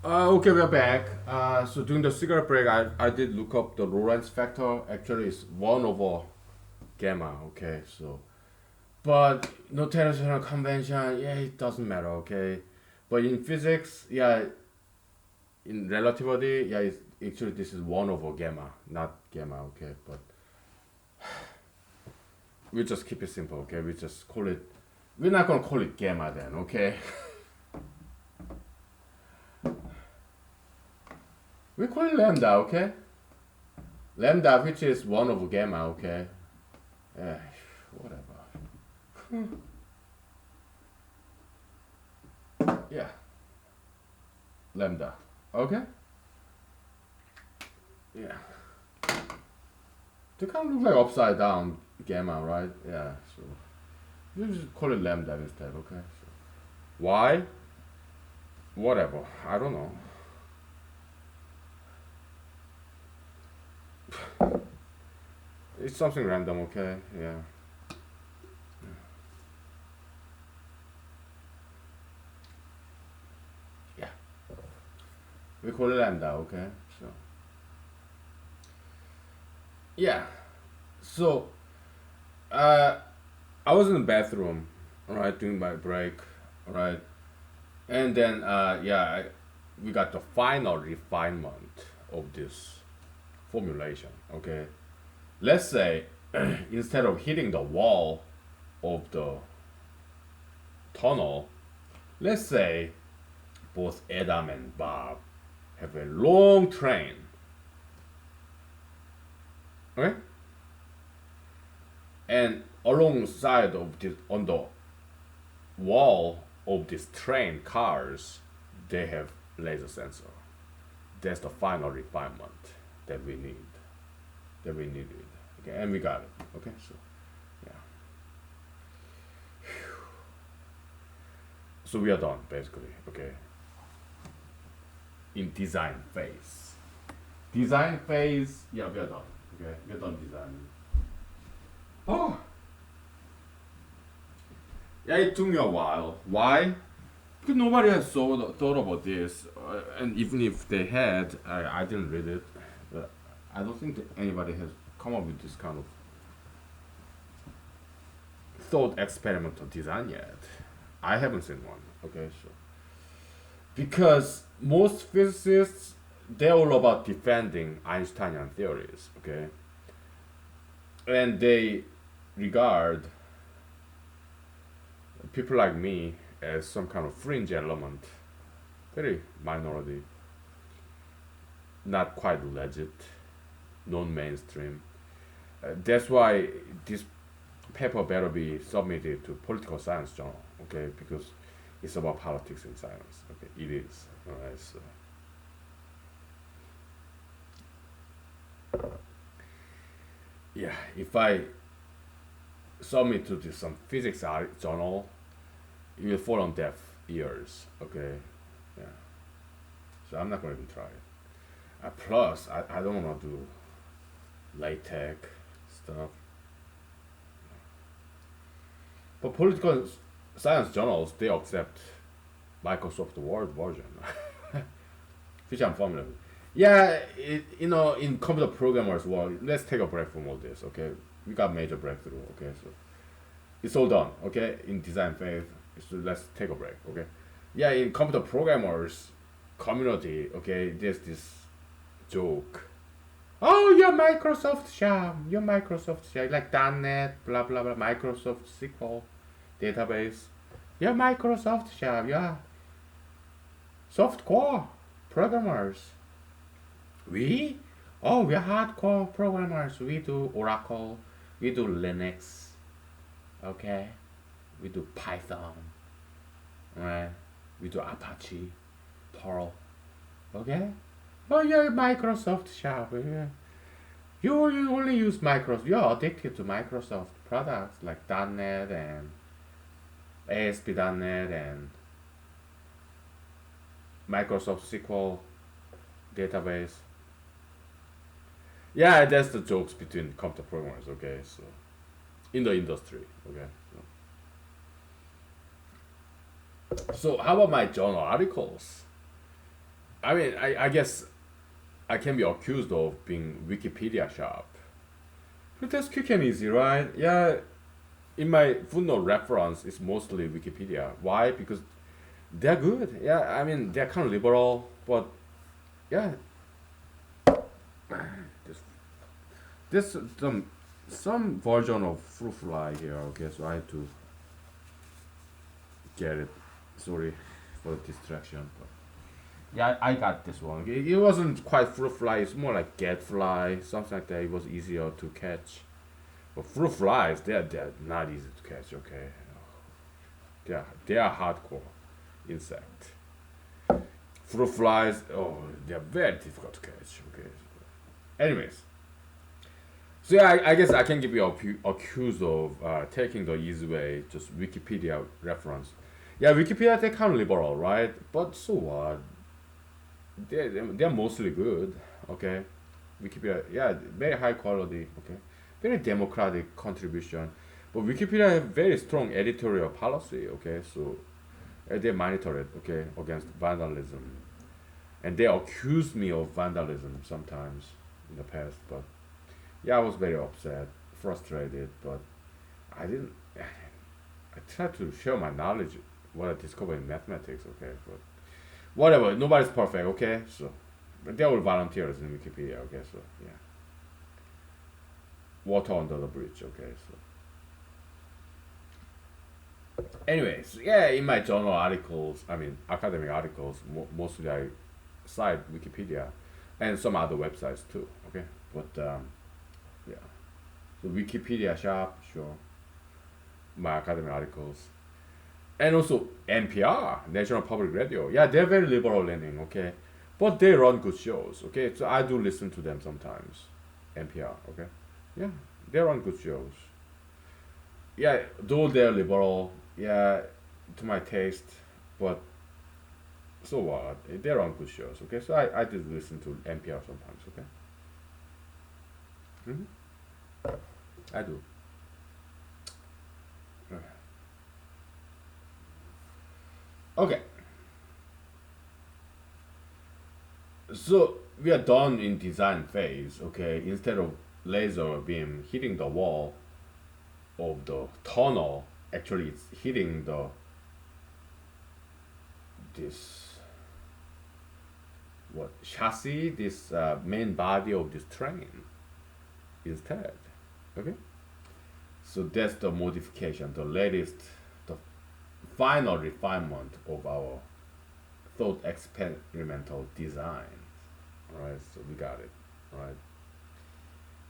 Okay, we're back. So during the cigarette break, I did look up the Lorentz factor. Actually, it's 1 over gamma. Okay, so but notational convention, yeah, it doesn't matter. Okay, but in physics, yeah, in relativity, yeah, it's, actually this is 1 over gamma, not gamma. Okay, but we just keep it simple. Okay, we just call it. We're not gonna call it gamma then. Okay, we call it lambda. Okay, lambda, which is 1 over gamma. Okay, yeah, whatever. Yeah, lambda. Okay? Yeah. They kind of look like upside down gamma, right? Yeah, so you just call it lambda instead, okay? So, why? Whatever. I don't know. It's something random, okay? Yeah. Yeah. We call it lambda, okay? So, yeah. So, uh, I was in the bathroom, right, during my break, right? And then, we got the final refinement of this formulation, okay? Let's say instead of hitting the wall of the tunnel, let's say both Adam and Bob have a long train, okay? And alongside of this, on the wall of this train cars, they have laser sensor. That's the final refinement that we need, that we needed. Okay, and we got it. Okay, so yeah, so we are done basically. Okay, in design phase. Design phase, yeah, we are done. Okay, we are done designing. Oh, yeah, it took me a while. Why? Because nobody has thought about this, and even if they had, I didn't read it. But I don't think that anybody has come up with this kind of thought experimental design yet. I haven't seen one. Okay, so because most physicists, they're all about defending Einsteinian theories. Okay, and they regard people like me as some kind of fringe element, very minority, not quite legit, non-mainstream. That's why this paper better be submitted to political science journal, okay? Because it's about politics and science. Okay, it is. All right. So yeah, if I submit to this some physics journal, it will fall on deaf ears. Okay. Yeah. So I'm not gonna even try it. Plus, I don't wanna do latex stuff. But political science journals, they accept Microsoft Word version, which I'm familiar with. Yeah, in computer programmers world, let's take a break from all this, okay? We got major breakthrough, okay? So it's all done, okay? In design phase, so let's take a break, okay? Yeah, in computer programmers community, okay, there's this joke. Oh, you're Microsoft Shop, you're Microsoft Shop, like .NET, blah blah blah, Microsoft SQL database. You're Microsoft Shop, you're softcore programmers. We? Oh, we're hardcore programmers. We do Oracle, we do Linux, okay? We do Python, right? We do Apache, Perl, okay? Oh, you're Microsoft shop. Yeah. You only use Microsoft. You're addicted to Microsoft products like .NET and ASP.NET and Microsoft SQL database. Yeah, that's the jokes between computer programmers. Okay, so in the industry. Okay. So how about my journal articles? I mean, I guess I can be accused of being Wikipedia sharp. But that's quick and easy, right? Yeah, in my footnote reference, it's mostly Wikipedia. Why? Because they're good. Yeah, I mean, they're kind of liberal, but yeah, this, this some version of fruit fly here. Okay, so I have to get it. Sorry for the distraction. But yeah, I got this one. It wasn't quite fruit fly. It's more like get fly, something like that. It was easier to catch. But fruit flies, they're not easy to catch. Okay, they are hardcore insect. Fruit flies, oh, they're very difficult to catch. Okay. Anyways, so yeah, I guess I can give you accused of taking the easy way, just Wikipedia reference. Yeah, Wikipedia they kind of liberal, right? But so what? They're mostly good. Okay, Wikipedia, yeah, very high quality. Okay, very democratic contribution. But Wikipedia have very strong editorial policy. Okay, so they monitor it. Okay, against vandalism, and they accuse me of vandalism sometimes in the past. But yeah, I was very upset, frustrated. But I didn't. I tried to share my knowledge, what I discovered in mathematics. Okay, but whatever. Nobody's perfect. Okay, so but they're all volunteers in Wikipedia. Okay, so yeah, water under the bridge. Okay, so anyways, yeah, in my journal articles, I mean academic articles, mostly I cite Wikipedia and some other websites too. Okay, but yeah, so Wikipedia shop, sure, my academic articles, and also NPR, National Public Radio. Yeah, they're very liberal leaning. Okay, but they run good shows. Okay, so I do listen to them sometimes. NPR. Okay, yeah, they run good shows. Yeah, though they're liberal, yeah, to my taste, but so what? They're on good shows, okay? So I did listen to NPR sometimes, okay? hmm I do. Okay, so we are done in design phase, okay? Instead of laser beam hitting the wall of the tunnel, actually it's hitting this what chassis, this main body of this train instead. Okay, so that's the modification, the latest, the final refinement of our thought experimental design. All right, so we got it. All right,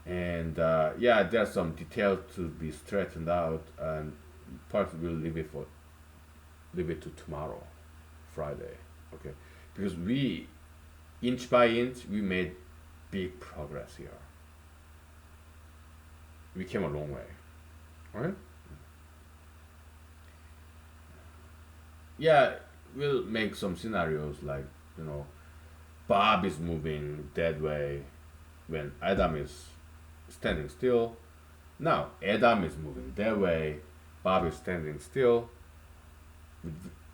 and yeah, there's some details to be straightened out, and perhaps we'll leave it to tomorrow, Friday. Okay, because we inch by inch we made big progress here. We came a long way. Okay. Yeah, we'll make some scenarios like you know Bob is moving that way when Adam is standing still. Now Adam is moving that way, Bob is standing still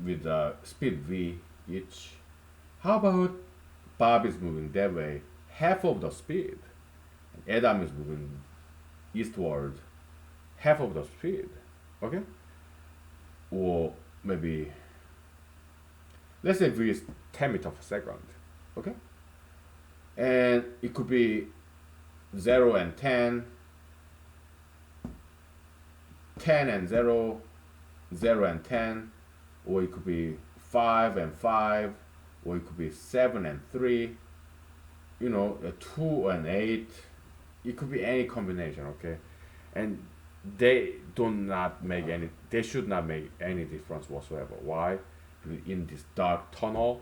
with speed v each. How about Bob is moving that way, half of the speed, and Adam is moving eastward, half of the speed. Okay, or maybe let's say v is 10 meters per second. Okay, and it could be 0 and 10, 10 and 0, 0 and 10, or it could be 5 and 5, or it could be 7 and 3, you know, 2 and 8. It could be any combination, okay? And they should not make any difference whatsoever. Why? Because in this dark tunnel,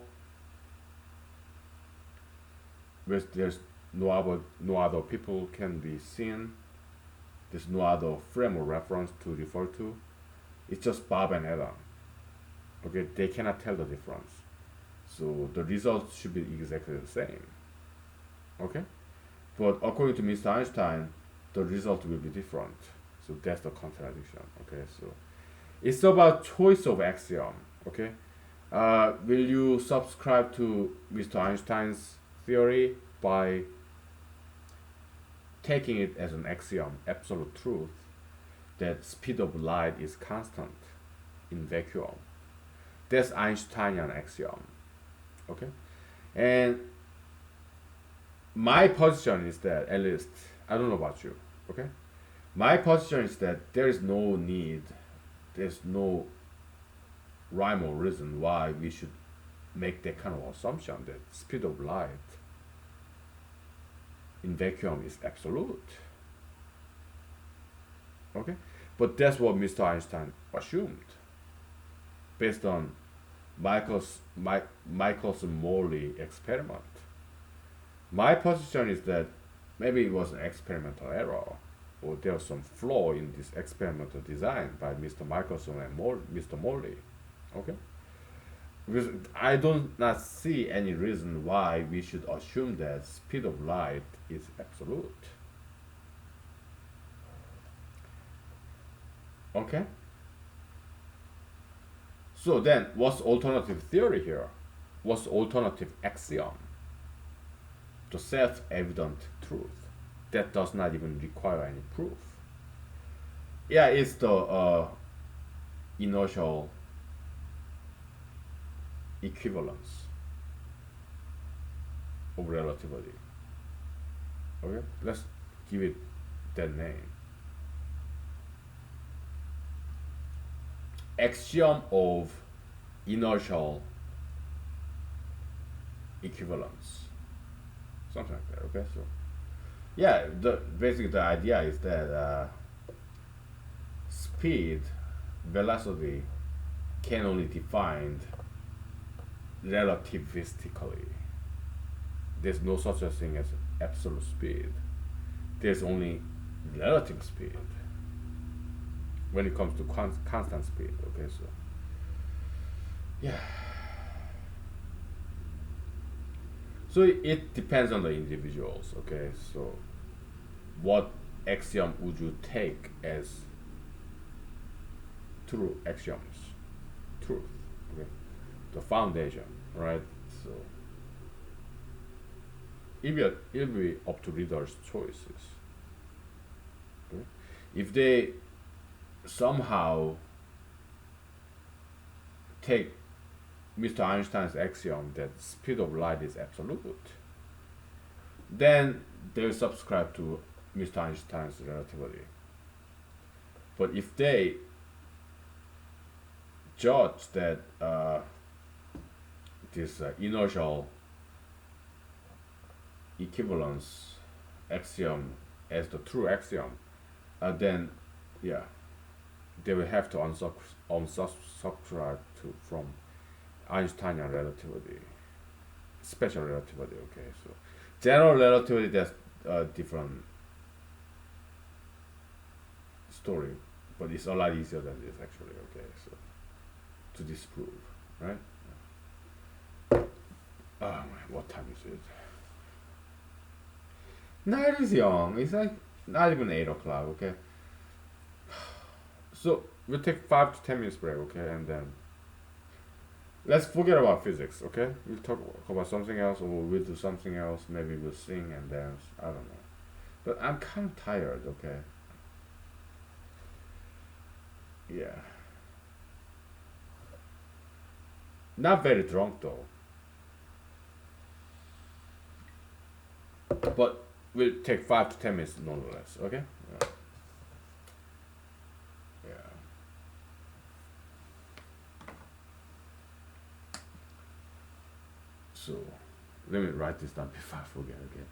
where there's no other people can be seen, there's no other frame of reference to refer to. It's just Bob and Adam. Okay, they cannot tell the difference. So the results should be exactly the same. Okay? But according to Mr. Einstein, the result will be different. So that's the contradiction. Okay, so it's about choice of axiom. Okay, Will you subscribe to Mr. Einstein's theory by taking it as an axiom, absolute truth, that speed of light is constant in vacuum? That's Einsteinian axiom. Okay? And my position is that, at least, I don't know about you, okay? My position is that there is no need, there's no rhyme or reason why we should make that kind of assumption that speed of light in vacuum is absolute. Okay? But that's what Mr. Einstein assumed based on Michelson-Morley experiment. My position is that maybe it was an experimental error, or there was some flaw in this experimental design by Mr. Michelson and Mr. Morley. Okay? Because I do not see any reason why we should assume that speed of light is absolute. Okay? So then, what's alternative theory here? What's alternative axiom? The self-evident truth that does not even require any proof. Yeah, it's the inertial equivalence of relativity. Okay, let's give it that name. Axiom of inertial equivalence, something like that. Okay, so yeah, basically the idea is that speed, velocity can only be defined relativistically. There's no such a thing as absolute speed. There's only relative speed when it comes to constant speed. Okay, so yeah. So it depends on the individuals. Okay, so what axiom would you take as true axioms? Truth. Okay, the foundation, right? So it'll be up to readers' choices. Okay? If they somehow take Mr. Einstein's axiom that speed of light is absolute, then they will subscribe to Mr. Einstein's relativity. But if they judge that this inertial equivalence axiom as the true axiom, then yeah, they will have to unsubscribe to from Einsteinian relativity, special relativity. Okay, so general relativity, that's a different story, but it's a lot easier than this actually. Okay, so to disprove, right? Oh man, what time is it? Night is young. It's like not even 8 o'clock. Okay. So we'll take 5 to 10 minutes break. Okay, and then let's forget about physics. Okay, we'll talk about something else, or we'll do something else. Maybe we'll sing and dance. I don't know. But I'm kind of tired. Okay. Yeah. Not very drunk though. But we'll take 5 to 10 minutes nonetheless. Okay. Yeah. Yeah. So let me write this down before I forget. Okay.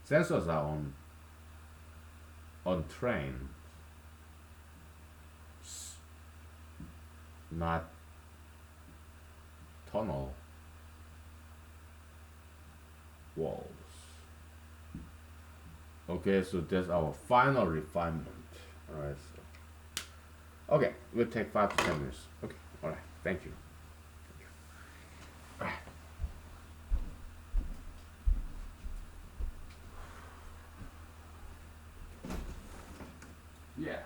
Sensors are on train, not tunnel walls. Okay, so that's our final refinement. Alright, so okay, we'll take 5 to 10 minutes. Okay, alright, thank you. Alright. Yeah.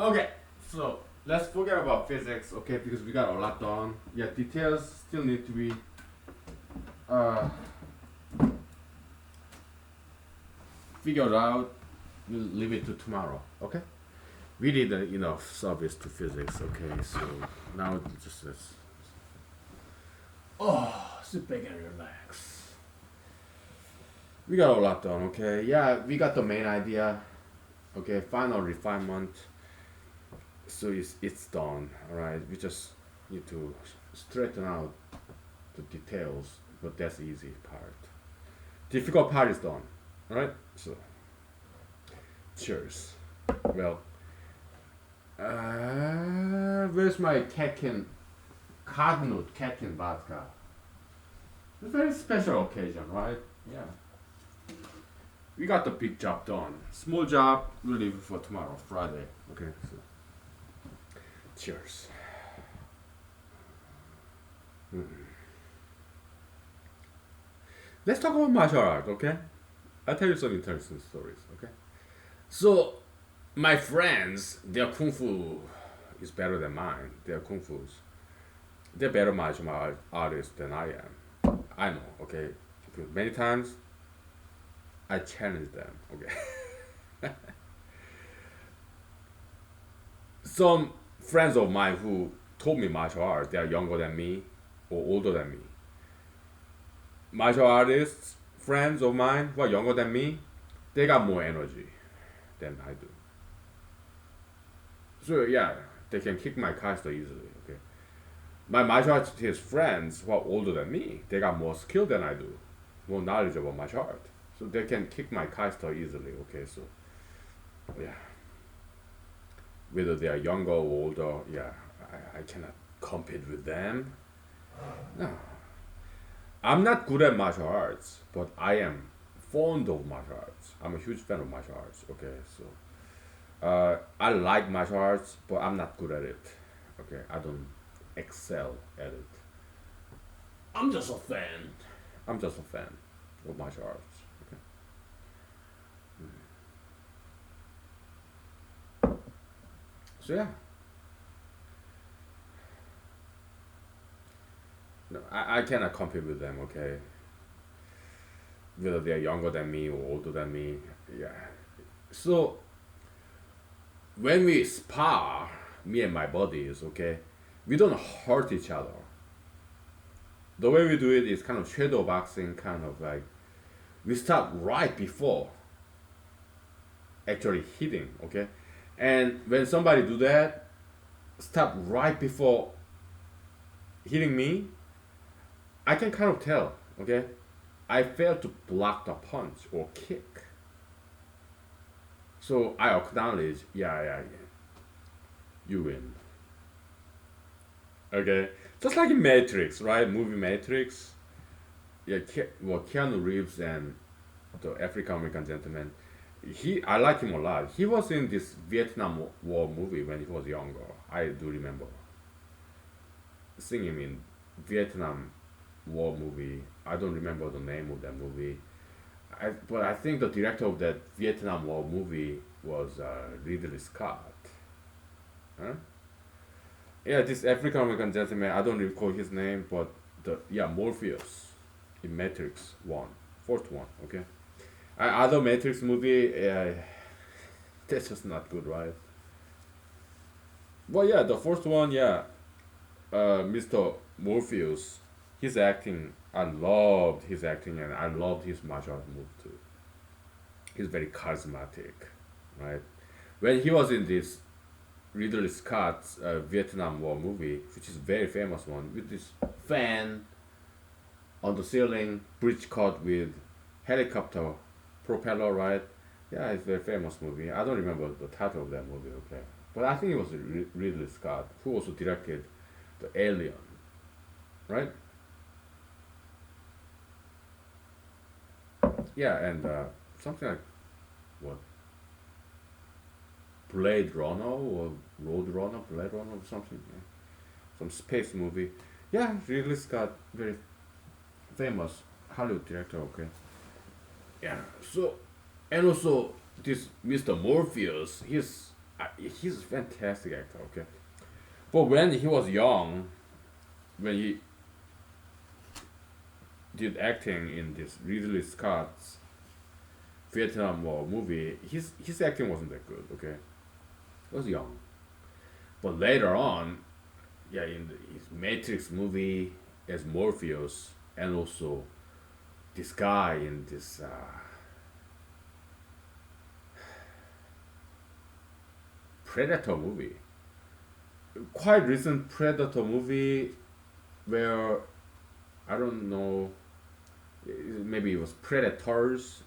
Okay, so let's forget about physics, okay, because we got a lot done. Yeah, details still need to be uh, figured out. We'll leave it to tomorrow, okay? We did enough service to physics, okay? So now just let's sit back and relax. We got a lot done, okay? Yeah, we got the main idea, okay? Final refinement. So it's done, all right? We just need to straighten out the details, but that's the easy part. Difficult part is done, all right? So cheers. Well, where's my Kakin, Cardinal Kakin vodka? It's a very special occasion, right? Yeah. We got the big job done. Small job, we'll leave it for tomorrow, Friday. Okay, so cheers. Mm. Let's talk about martial art, okay? I'll tell you some interesting stories, okay? So, my friends, their kung fu is better than mine. Their kung fu's. They're better martial artists than I am. I know, okay? Because many times I challenge them, okay? Some friends of mine who taught me martial arts, they are younger than me or older than me. Martial artists, friends of mine who are younger than me, they got more energy than I do. So yeah, they can kick my caster easily, okay? My martial artist friends who are older than me, they got more skill than I do, more knowledge about martial art. So they can kick my caster easily, okay? So yeah. Whether they are younger or older, yeah, I cannot compete with them. No. I'm not good at martial arts, but I am fond of martial arts. I'm a huge fan of martial arts, okay? So I like martial arts, but I'm not good at it. Okay, I don't excel at it. I'm just a fan. I'm just a fan of martial arts. Okay. So yeah. No, I cannot compete with them. Okay. Whether they are younger than me or older than me, yeah. So when we spar, me and my buddies, okay, we don't hurt each other. The way we do it is kind of shadow boxing, kind of like we start right before actually hitting, okay? And when somebody do that, stop right before hitting me, I can kind of tell, okay? I failed to block the punch or kick. So I acknowledge, yeah, you win. Okay? Just like in Matrix, right? Movie Matrix. Yeah, Keanu Reeves and the African American gentleman, I like him a lot. He was in this Vietnam War movie when he was younger. I do remember seeing him in Vietnam War movie. I don't remember the name of that movie. But I think the director of that Vietnam War movie was Ridley Scott. Huh? Yeah, this African American gentleman. I don't recall his name, but Morpheus in Matrix One, fourth one. Okay, other Matrix movie. That's just not good, right? Well, yeah, the first one, yeah, Mr. Morpheus, his acting, I loved his acting and I loved his martial art move too. He's very charismatic, right? When he was in this Ridley Scott's Vietnam War movie, which is a very famous one, with this fan on the ceiling, bridge cut with helicopter propeller, right? Yeah, it's a very famous movie. I don't remember the title of that movie, okay? But I think it was Ridley Scott who also directed The Alien, right? Yeah, and something like what? Blade Runner or Road Runner, Blade Runner or something. Yeah. Some space movie. Yeah, Ridley Scott, very famous Hollywood director, okay? Yeah, so, and also this Mr. Morpheus, He's a fantastic actor. Okay, but when he was young, when he did acting in this Ridley Scott's Vietnam War movie, his acting wasn't that good. Okay, he was young, but later on, yeah, in his Matrix movie as Morpheus, and also this guy in this Predator movie, quite recent Predator movie where I don't know, maybe it was Predators,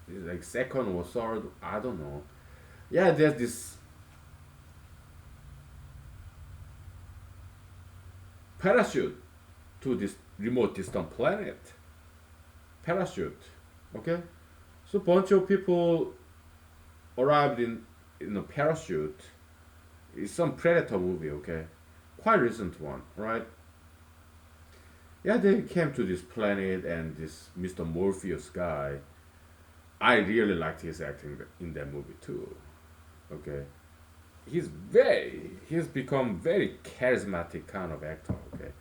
like second or third, I don't know. Yeah, there's this parachute to this remote distant planet. Parachute, okay? So bunch of people arrived in a parachute. It's some Predator movie, okay? Quite recent one, right? Yeah, they came to this planet and this Mr. Morpheus guy. I really liked his acting in that movie too. Okay, he's become very charismatic kind of actor. Okay,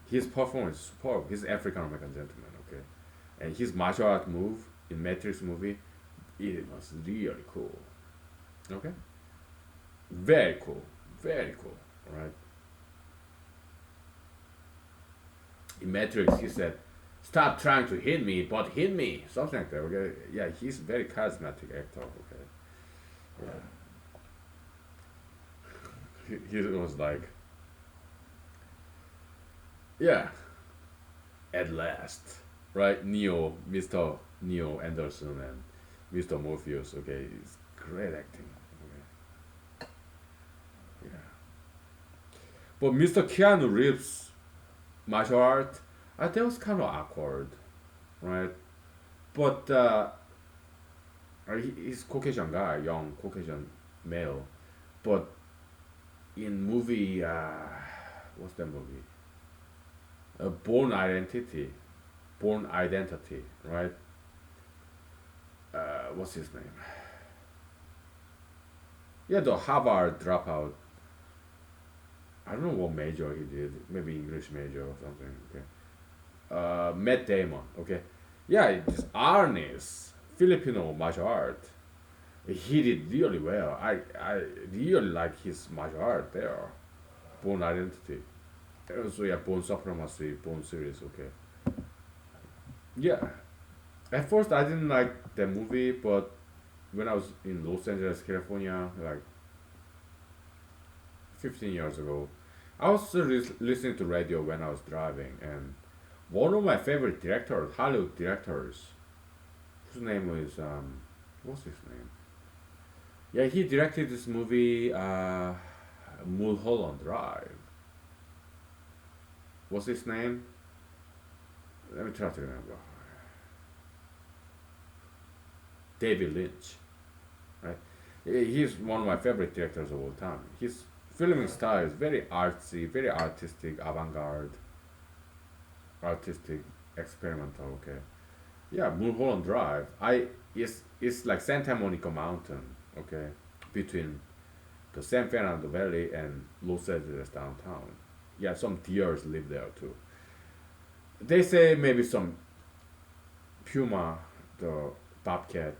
his performance is superb. He's African American gentleman. Okay, and his martial art move in Matrix movie, it was really cool. Okay, very cool, very cool. Right. In Matrix, he said, "Stop trying to hit me, but hit me." Something like that. Okay. Yeah, he's very charismatic actor. Okay. Yeah. He was like, yeah, at last, right? Mr. Neo Anderson and Mr. Morpheus. Okay, it's great acting. Okay. Yeah. But Mr. Keanu Reeves martial art, that was kind of awkward, right? But he's Caucasian guy, young Caucasian male. But in movie, what's that movie? Born Identity, Born Identity, right? What's his name? Yeah, the Harvard dropout. I don't know what major he did. Maybe English major or something. Okay. Matt Damon. Okay. Yeah, this Arnis, Filipino martial art. He did really well. I really like his martial art there. Born Identity. Also, yeah, Born Supremacy, Born series. Okay. Yeah. At first, I didn't like the movie, but when I was in Los Angeles, California, like 15 years ago, I was listening to radio when I was driving, and one of my favorite directors, Hollywood directors, whose name is what's his name? Yeah, he directed this movie, Mulholland Drive. What's his name? Let me try to remember. David Lynch, right? He's one of my favorite directors of all time. His filming style is very artsy, very artistic, avant-garde, artistic, experimental. Okay, yeah, Mulholland Drive. It's like Santa Monica Mountain. Okay, between the San Fernando Valley and Los Angeles downtown. Yeah, some deers live there too. They say maybe some puma, the bobcat,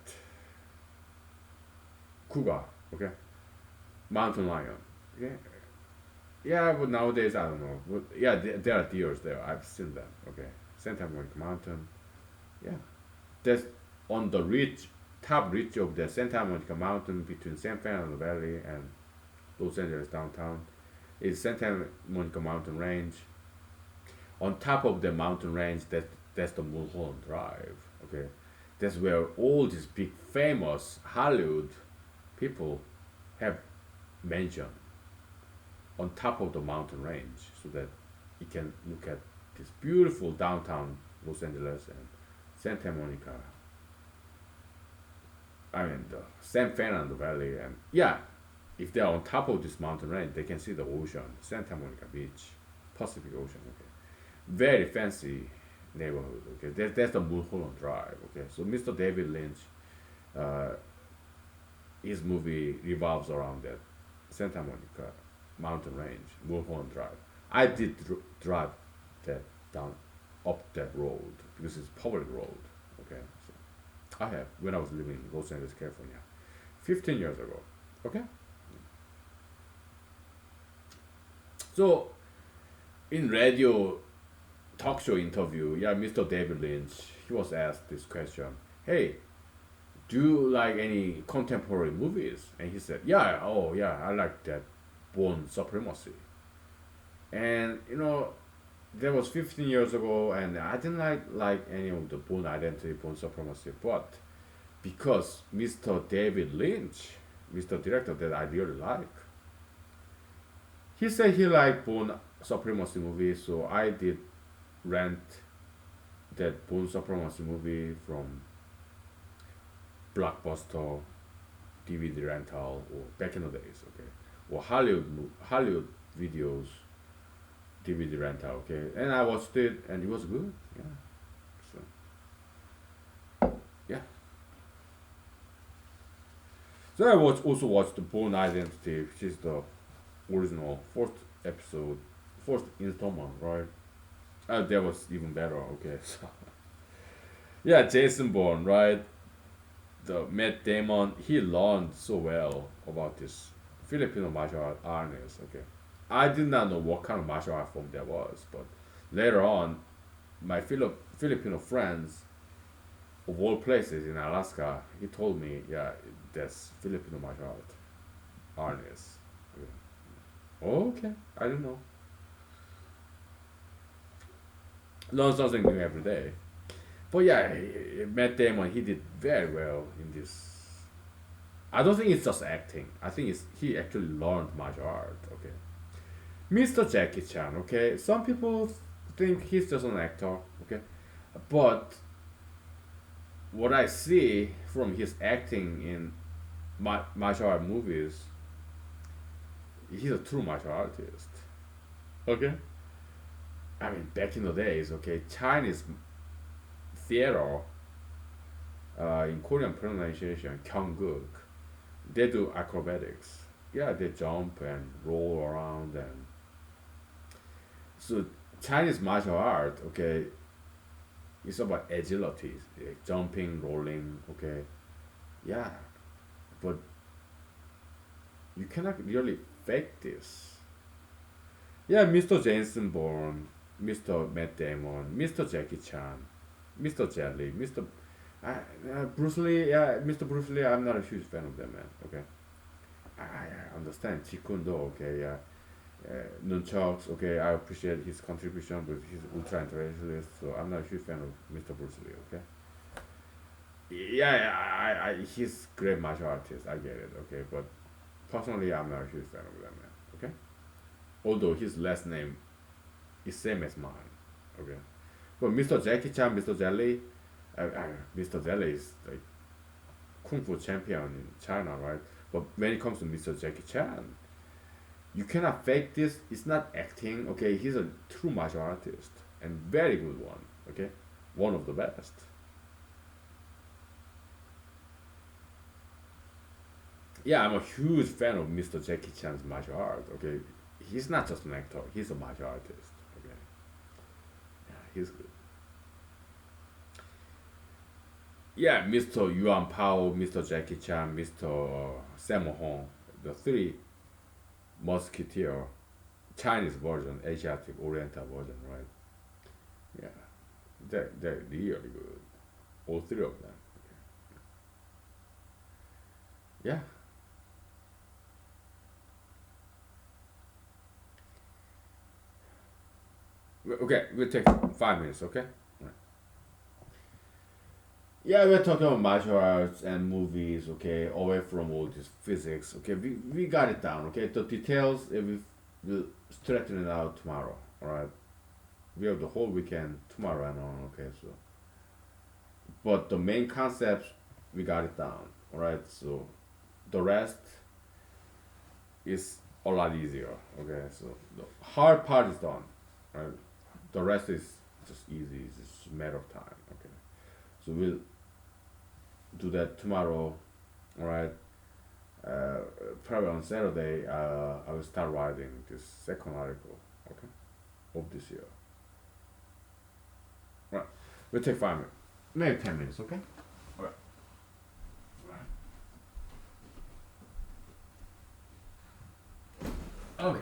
cougar. Okay, mountain lion. Okay, yeah, but nowadays I don't know. But yeah, there are deers there. I've seen them. Okay, Santa Monica Mountain. Yeah, that's on the top ridge of the Santa Monica Mountain between San Fernando Valley and Los Angeles downtown. Is Santa Monica Mountain Range. On top of the mountain range, that's the Mulholland Drive. Okay, that's where all these big famous Hollywood people have mansion on top of the mountain range, so that you can look at this beautiful downtown Los Angeles and Santa Monica. I mean the San Fernando Valley, and yeah, if they're on top of this mountain range, they can see the ocean, Santa Monica Beach, Pacific Ocean. Okay, very fancy neighborhood. Okay, that's the Mulholland Drive. Okay, so Mr. David Lynch, uh, his movie revolves around that Santa Monica mountain range, Mulholland Drive. I did drive that down up that road because it's public road. Okay, so I have when I was living in Los Angeles, California, 15 years ago. Okay, so in radio talk show interview, yeah, Mr. David Lynch, he was asked this question. Hey, do you like any contemporary movies? And he said, yeah, oh yeah, I like that Born Supremacy. And that was 15 years ago, and I didn't like any of the Born Identity, Born Supremacy, but because Mr. David Lynch, Mr. Director that I really like, he said he liked Born Supremacy movie, so I did rent that Born Supremacy movie from Blockbuster, DVD rental, or back in the days, okay, or Hollywood videos, DVD rental, okay, and I watched it, and it was good, yeah. So yeah, so I also watched the Born Identity, which is the original fourth episode, fourth installment, right? That was even better, okay. So yeah, Jason Bourne, right? The Matt Damon, he learned so well about this Filipino martial art artist. Okay, I did not know what kind of martial art form that was, but later on, my Filipino friends of all places in Alaska, he told me, yeah, that's Filipino martial art artist. Okay, I don't know. Learn something new every day. But yeah, Matt Damon, he did very well in this. I don't think it's just acting. I think he actually learned martial art. Okay, Mr. Jackie Chan. Okay, some people think he's just an actor. Okay, but what I see from his acting in martial art movies, he's a true martial artist. Okay, I mean back in the days. Okay, Chinese theater, in Korean pronunciation, Gyeongguk, they do acrobatics. Yeah, they jump and roll around, and so Chinese martial art, okay, it's about agility, like jumping, rolling, okay, yeah, but you cannot really fake this. Yeah, Mr. Jason Bourne, Mr. Matt Damon, Mr. Jackie Chan, Mr. Jelly, Mr. Bruce Lee, yeah, Mr. Bruce Lee, I'm not a huge fan of that man. Okay, I understand Jeet Kune Do. Okay, yeah, Nunchucks. Okay, I appreciate his contribution with his ultra intellectualist. So I'm not a huge fan of Mr. Bruce Lee. Okay, yeah, yeah, he's great martial artist. I get it. Okay, but personally, I'm not a huge fan of that man. Okay, although his last name is same as mine. Okay, but Mr. Jackie Chan, Mr. Jelly, Mr. Jelly is like kung fu champion in China, right? But when it comes to Mr. Jackie Chan, you cannot fake this. It's not acting. Okay, he's a true martial artist and very good one. Okay, one of the best. Yeah, I'm a huge fan of Mr. Jackie Chan's martial art. Okay, he's not just an actor. He's a martial artist. Okay, yeah, he's good. Yeah, Mr. Yuan Pao, Mr. Jackie Chan, Mr. Sammo Hung, the three musketeer, Chinese version, Asiatic Oriental version, right? Yeah, they're really good. All three of them. Yeah. Okay, we'll take 5 minutes. Okay. Right. Yeah, we're talking about martial arts and movies. Okay, away from all this physics. Okay, we got it down. Okay, the details we'll straighten it out tomorrow. All right. We have the whole weekend tomorrow and on. Okay, so but the main concepts we got it down. All right. So the rest is a lot easier. Okay, so the hard part is done. Right. The rest is just easy. It's just a matter of time. Okay. So we'll do that tomorrow. All right. Uh, Probably on Saturday, I will start writing this second article. Okay, of this year. Right. We'll take 5 minutes, maybe 10 minutes. Okay. Okay. Okay.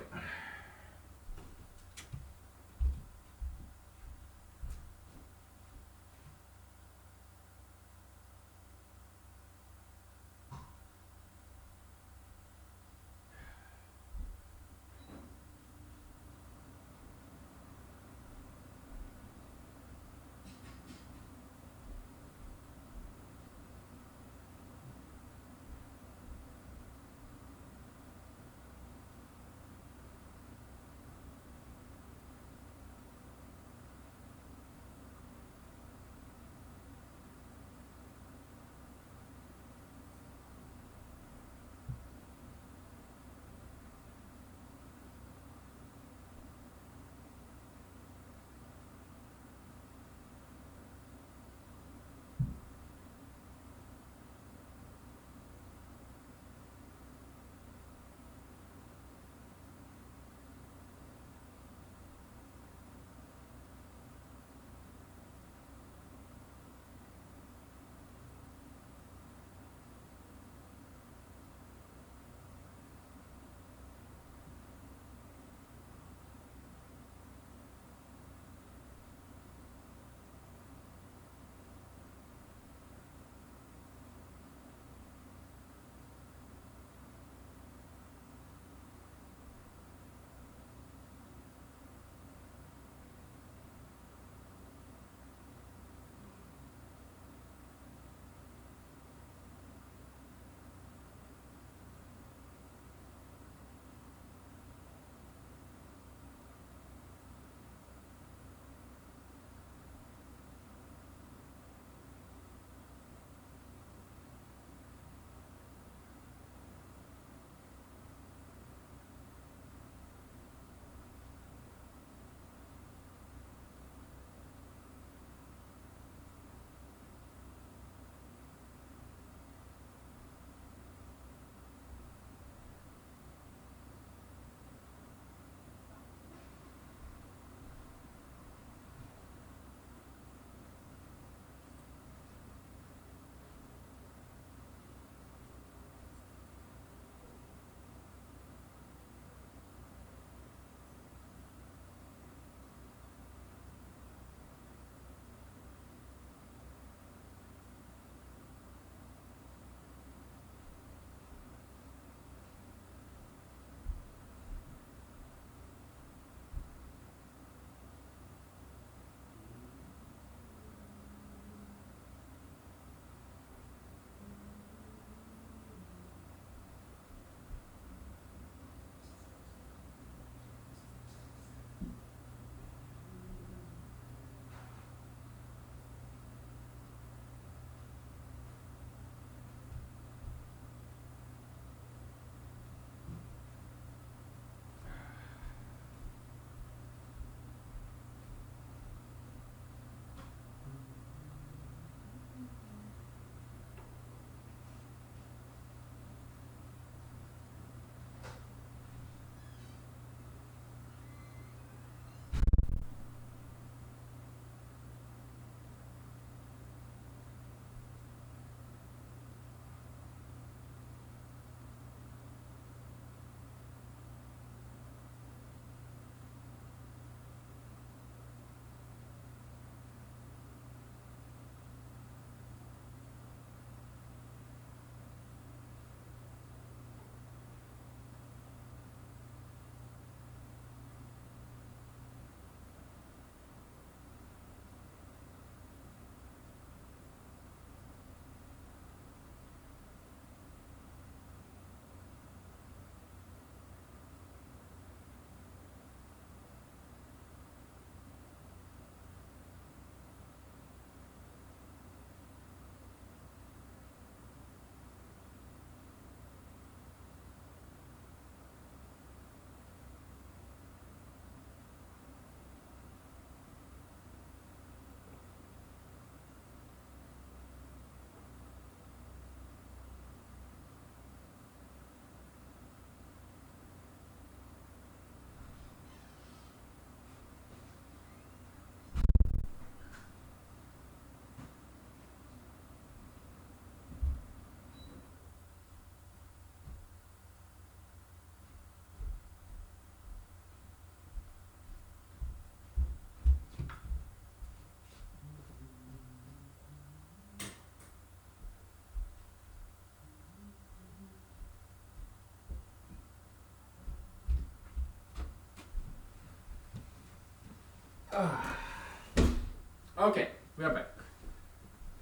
Okay, we are back.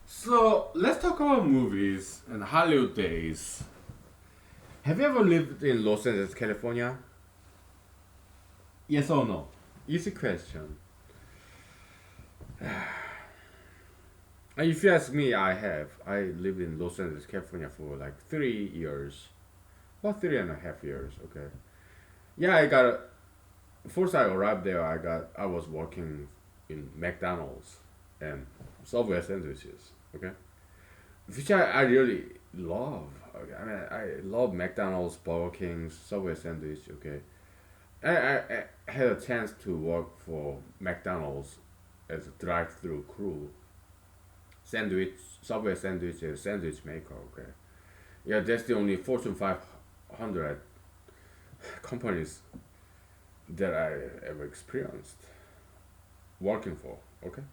So let's talk about movies and Hollywood days. Have you ever lived in Los Angeles, California? Yes or no? Easy question. If you ask me, I have. I lived in Los Angeles, California for like 3 years. About 3.5 years, okay. Yeah, I got first I arrived there, I was working in McDonald's and Subway sandwiches, okay, which I really love. Okay? I mean, I love McDonald's, Burger King, Subway sandwich. Okay, I had a chance to work for McDonald's as a drive-through crew, sandwich, Subway sandwiches, sandwich maker. Okay, yeah, that's the only Fortune 500 companies that I ever experienced working for. Okay.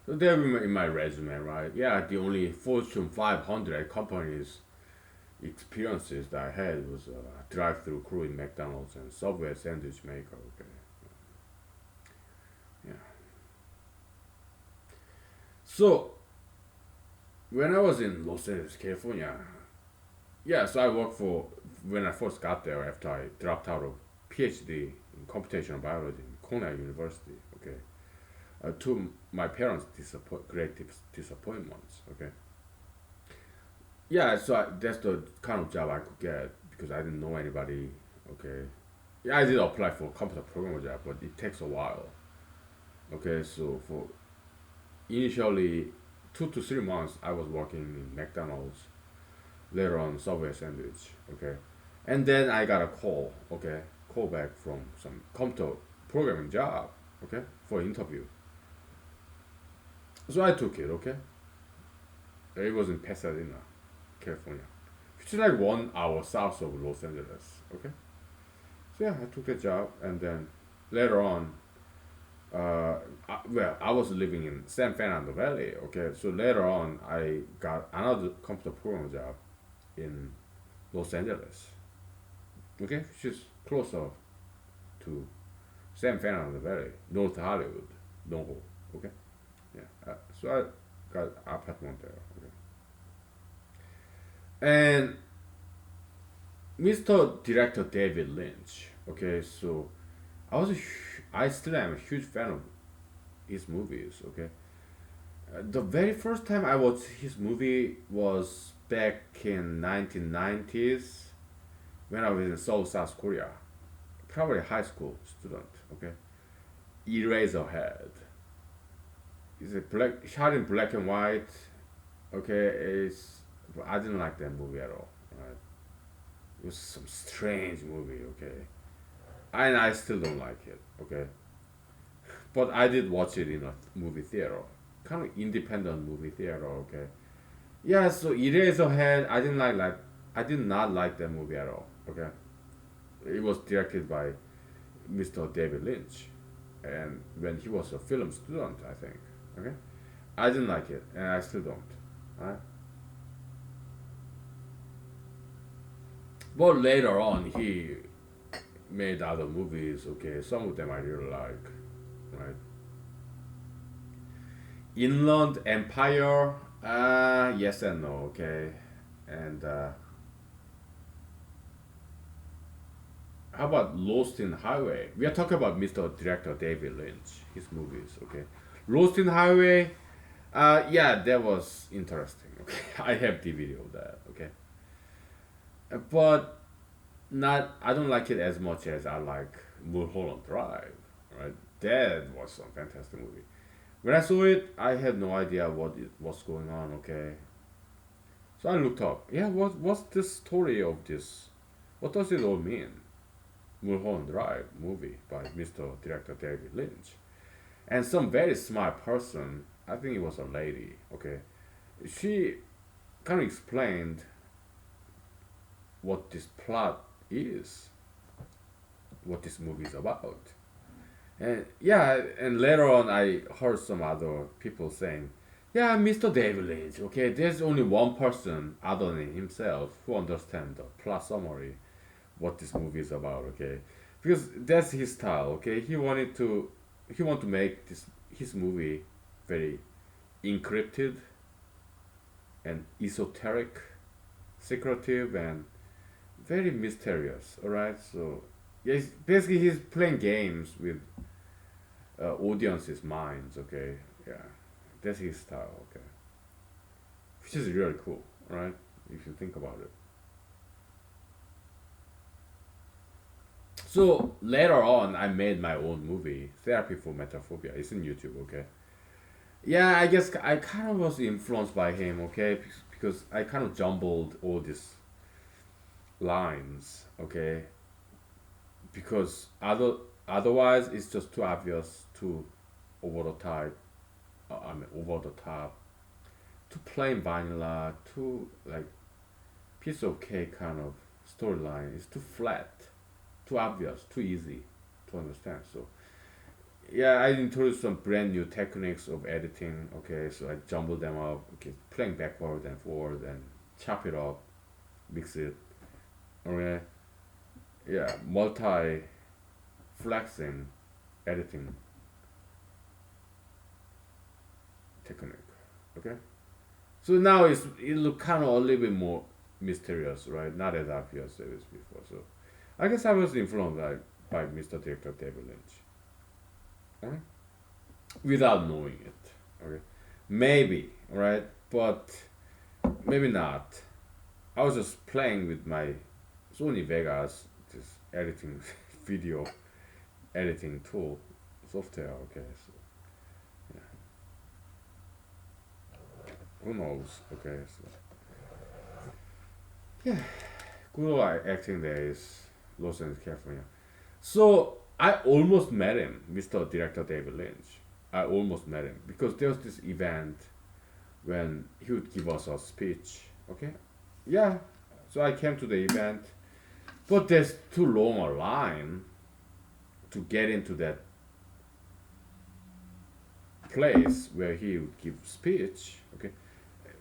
So there in my resume, right? Yeah, the only Fortune 500 companies experiences that I had was a drive-through crew in McDonald's and Subway sandwich maker. Okay, yeah. So when I was in Los Angeles, California, yeah, so I worked for when I first got there after I dropped out of PhD in computational biology in Cornell University. Okay, to my parents' disappointments. Okay, yeah, so that's the kind of job I could get because I didn't know anybody. Okay, yeah, I did apply for a computer programmer job, but it takes a while. Okay, so for initially 2 to 3 months, I was working in McDonald's. Later on, Subway sandwich. Okay, and then I got a call. Okay, call back from some computer programming job. Okay, for interview. So I took it. Okay, it was in Pasadena, California, which is like 1 hour south of Los Angeles. Okay, so yeah, I took the job, and then later on, well, I was living in San Fernando Valley. Okay, so later on, I got another computer program job in Los Angeles. Okay, which is closer to San Fernando Valley, North Hollywood, NoHo. Okay, yeah. So I got apartment there. Okay, and Mr. Director David Lynch. Okay, so I still am a huge fan of his movies. Okay, the very first time I watched his movie was back in 1990s when I was in Seoul, South Korea, probably a high school student. Okay, Eraserhead. It's a shot in black and white. Okay, it's I didn't like that movie at all. Right? It was some strange movie. Okay, and I still don't like it. Okay, but I did watch it in a movie theater, kind of independent movie theater. Okay, yeah. So Eraserhead, I didn't like that. I did not like that movie at all. Okay, it was directed by Mr. David Lynch, and when he was a film student, I think. Okay, I didn't like it, and I still don't. Right? But later on, he made other movies. Okay, some of them I really like. Right? Inland Empire. Yes and no. Okay, and how about Lost in Highway? We are talking about Mr. Director David Lynch, his movies. Okay, Lost in Highway. Yeah, that was interesting. Okay, I have DVD of that. Okay, but not. I don't like it as much as I like Mulholland Drive. Right, that was a fantastic movie. When I saw it, I had no idea what's going on. Okay, so I looked up. Yeah, what's the story of this? What does it all mean? Mulholland Drive movie by Mr. Director David Lynch, and some very smart person. I think it was a lady. Okay, she kind of explained what this plot is, what this movie is about. And yeah, and later on I heard some other people saying, Yeah, Mr. David Lynch. Okay, there's only one person other than himself who understands the plot summary, what this movie is about. Okay, because that's his style. Okay, he want to make this his movie very encrypted and esoteric, secretive, and very mysterious. All right, so yeah, basically he's playing games with audience's minds. Okay, yeah, that's his style. Okay, which is really cool, right? If you think about it. So later on, I made my own movie, Therapy for Metaphobia. It's in YouTube. Okay. Yeah, I guess I kind of was influenced by him. Okay, because I kind of jumbled all these lines. Okay, because otherwise it's just too obvious, too over the top. I mean, over the top, too plain vanilla, too like piece of cake kind of storyline. It's too flat, too obvious, too easy to understand. So yeah, I introduced some brand new techniques of editing. Okay, so I jumble them up. Okay, playing backward and forward and chop it up, mix it. Okay, yeah, multi flexing editing technique. Okay, so now it look kind of a little bit more mysterious, right? Not as obvious as it was before. So I guess I was influenced by Mr. Director David Lynch. Okay? Without knowing it. Okay, maybe, right? But maybe not. I was just playing with my Sony Vegas, this editing video editing tool software. Okay, so yeah, who knows? Okay, so yeah, good old acting days, Los Angeles, California. So I almost met him, Mr. Director David Lynch. I almost met him because there was this event when he would give us a speech. Okay, yeah. So I came to the event, but there's too long a line to get into that place where he would give speech. Okay,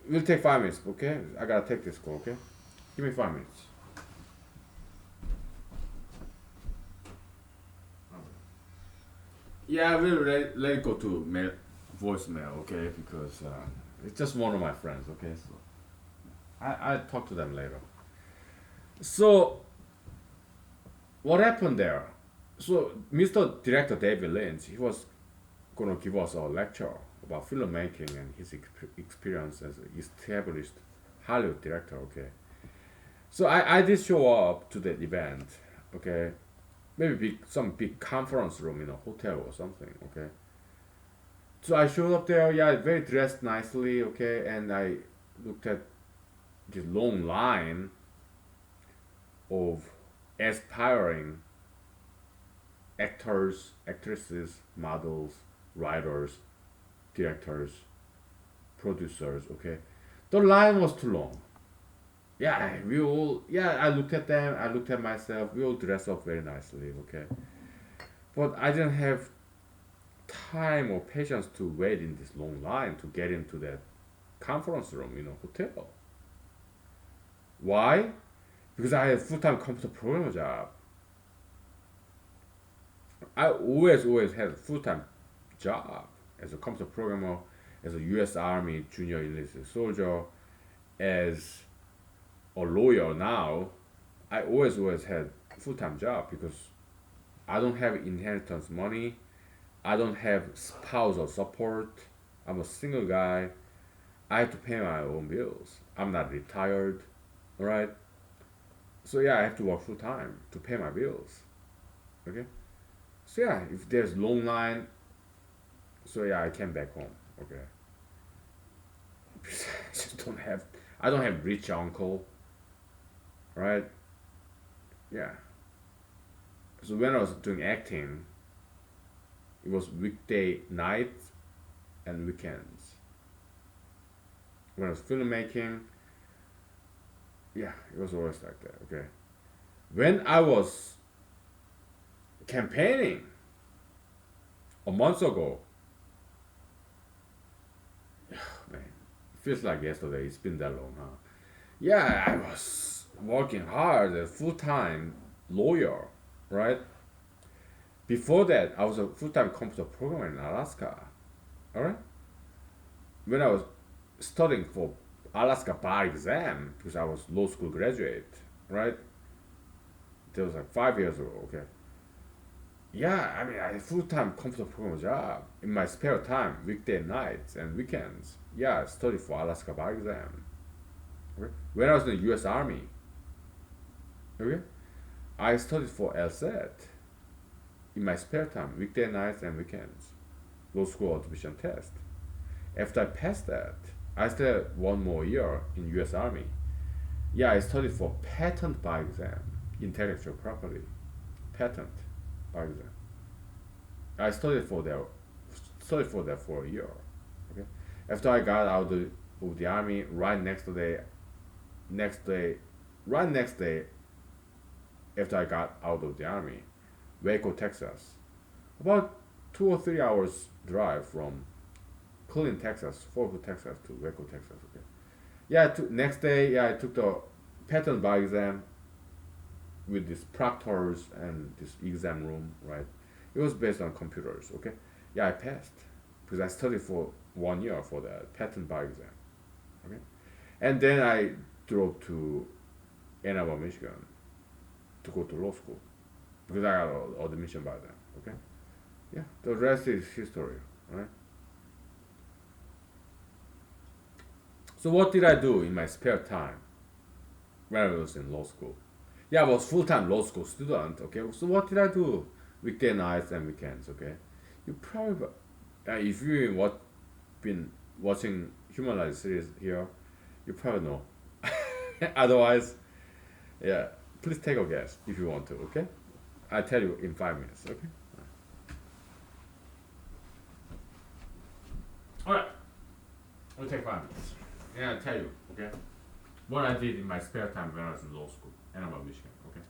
we'll take 5 minutes. Okay, I gotta take this call. Okay, give me 5 minutes. Yeah, we'll let it go to voicemail. Okay, because it's just one of my friends. Okay, so I talk to them later. So what happened there? So Mr. Director David Lynch, he was gonna give us a lecture about filmmaking and his experience as an established Hollywood director. Okay, so I did show up to that event. Okay, maybe some big conference room in a hotel or something. Okay, so I showed up there. Yeah, very dressed nicely. Okay, and I looked at this long line of aspiring actors, actresses, models, writers, directors, producers. Okay, the line was too long. Yeah, we all. Yeah, I looked at them. I looked at myself. We all dressed up very nicely. Okay, but I didn't have time or patience to wait in this long line to get into that conference room in a hotel. Why? Because I had full-time computer programmer job. I always had a full-time job as a computer programmer, as a U.S. Army junior enlisted soldier, as a lawyer now. I always had full-time job because I don't have inheritance money. I don't have spousal support. I'm a single guy. I have to pay my own bills. I'm not retired, right? So yeah, I have to work full time to pay my bills. Okay. So yeah, if there's long line, so yeah, I came back home. Okay. I just don't have. I don't have rich uncle, right? Yeah. So when I was doing acting, it was weekday nights and weekends. When I was filmmaking, yeah, it was always like that. Okay. When I was campaigning a month ago, feels like yesterday. It's been that long, huh? Yeah, I was working hard, a full-time lawyer, right? Before that, I was a full-time computer programmer in Alaska, all right? When I was studying for Alaska bar exam, because I was law school graduate, right? That was like 5 years ago, okay? Yeah, I mean, I had a full-time computer programmer job in my spare time, weekday nights and weekends. Yeah, I studied for Alaska bar exam. Okay? When I was in the U.S. Army, okay, I studied for LSAT in my spare time, weekday nights and weekends. Law school admission test. After I passed that, I stayed 1 more year in U.S. Army. Yeah, I studied for patent bar exam, intellectual property, patent bar exam. I studied for that for a year. Okay, after I got out of the army, next day, right next day after I got out of the army, Waco, Texas, about 2 or 3 hours drive from Killeen, Texas, Fort Worth, Texas to Waco, Texas. Okay, yeah. Next day, yeah, I took the patent bar exam with these proctors and this exam room, right? It was based on computers, okay? Yeah, I passed because I studied for 1 year for the patent bar exam, okay? And then I drove to Ann Arbor, Michigan to go to law school because I got admission by then, okay? Yeah, the rest is history, right? So what did I do in my spare time when I was in law school? Yeah, I was full-time law school student, okay? So what did I do weekday nights and weekends, okay? You probably, if you what been watching humanology series here, you probably know. Otherwise, yeah, please take a guess if you want to, okay? I'll tell you in 5 minutes, okay? Alright, we'll take 5 minutes. Yeah, I'll tell you, okay? What I did in my spare time when I was in law school, and about Michigan, okay?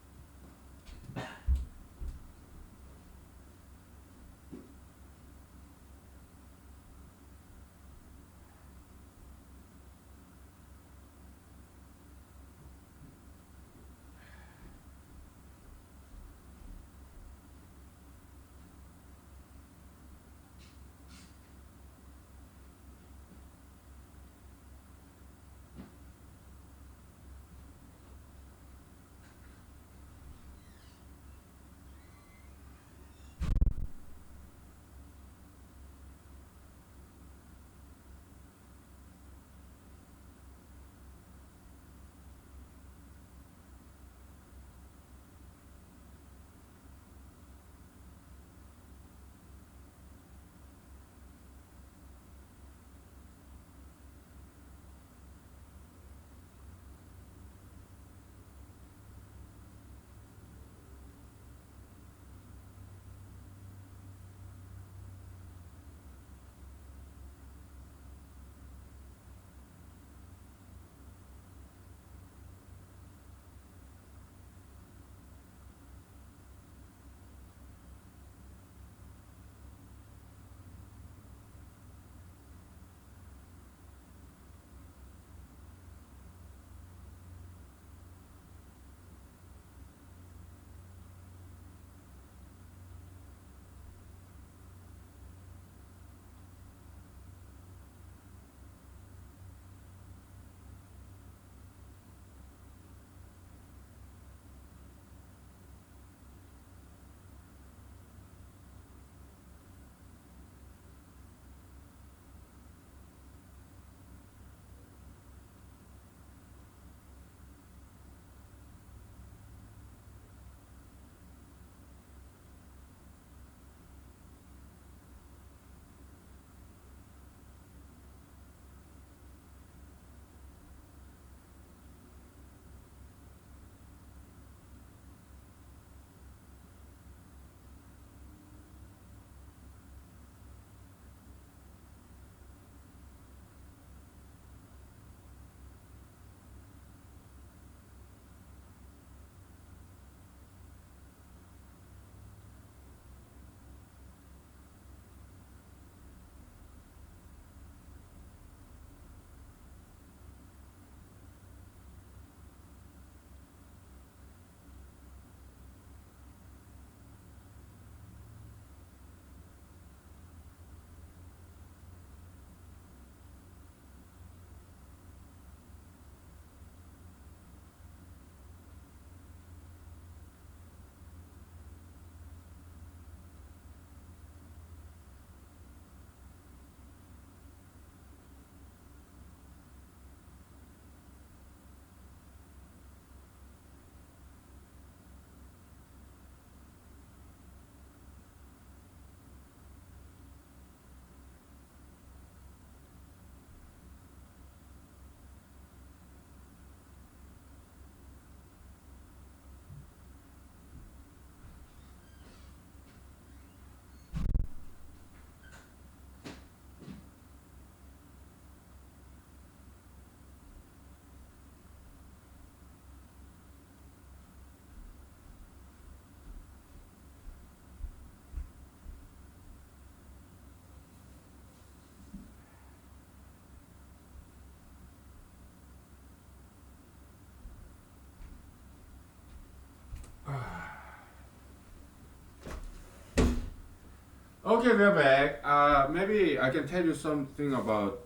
Okay, we're back. Maybe I can tell you something about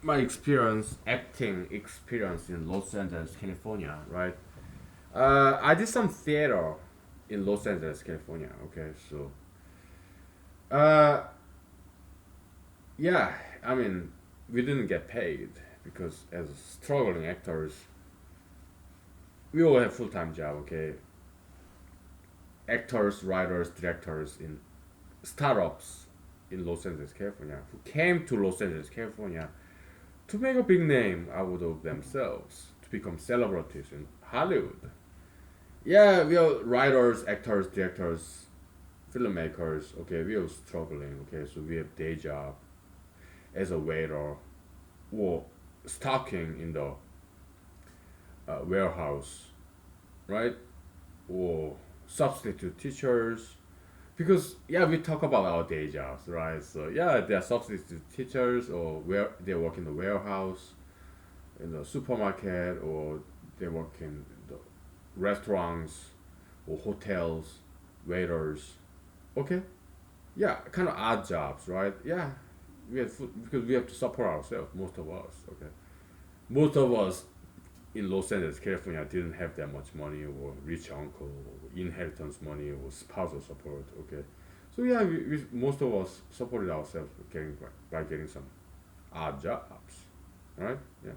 my experience, acting experience in Los Angeles, California, right? I did some theater in Los Angeles, California. Okay, so uh, yeah, I mean, we didn't get paid because as struggling actors, we all have full time job. Okay, actors, writers, directors in startups in Los Angeles, California, who came to Los Angeles, California to make a big name out of themselves, to become celebrities in Hollywood. Yeah, we are writers, actors, directors, filmmakers. Okay, we are struggling. Okay, so we have day job as a waiter or stocking in the warehouse, right? Or substitute teachers. Because yeah, we talk about our day jobs, right? So yeah, they're substitute teachers or where they work in the warehouse, in the supermarket, or they work in the restaurants or hotels, waiters. Okay, yeah, kind of odd jobs, right? Yeah, we have because we have to support ourselves. Most of us, okay, most of us in Los Angeles, California, didn't have that much money or rich uncle or inheritance money or spousal support. Okay, so yeah, most of us supported ourselves by getting some odd jobs, right? Yeah,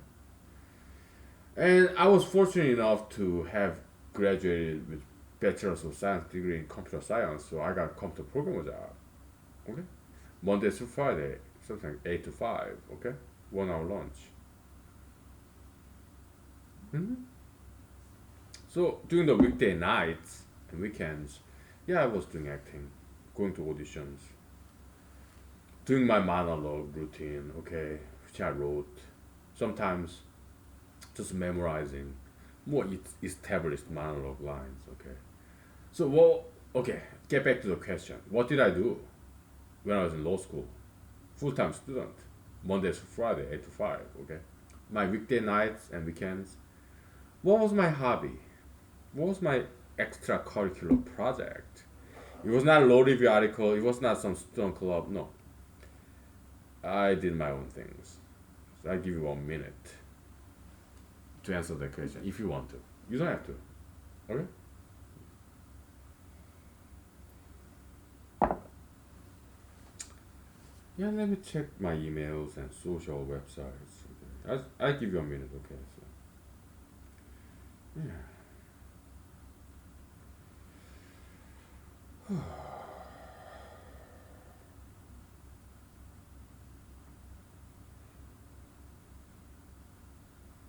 and I was fortunate enough to have graduated with bachelor's of science degree in computer science, so I got computer programmer job. Okay, Monday through Friday, something 8 to 5. Okay, 1 hour lunch. Hmm. So during the weekday nights and weekends, yeah, I was doing acting, going to auditions, doing my monologue routine, okay, which I wrote. Sometimes just memorizing more established monologue lines, okay. So, well, okay, get back to the question. What did I do when I was in law school? Full time student, Mondays to Friday, 8 to 5, okay. My weekday nights and weekends. What was my hobby? What was my extracurricular project? It was not a law review article. It was not some student club. No, I did my own things. So I give you 1 minute to answer that question if you want to. You don't have to. Okay. Yeah, let me check my emails and social websites. Okay. I give you 1 minute. Okay. So yeah.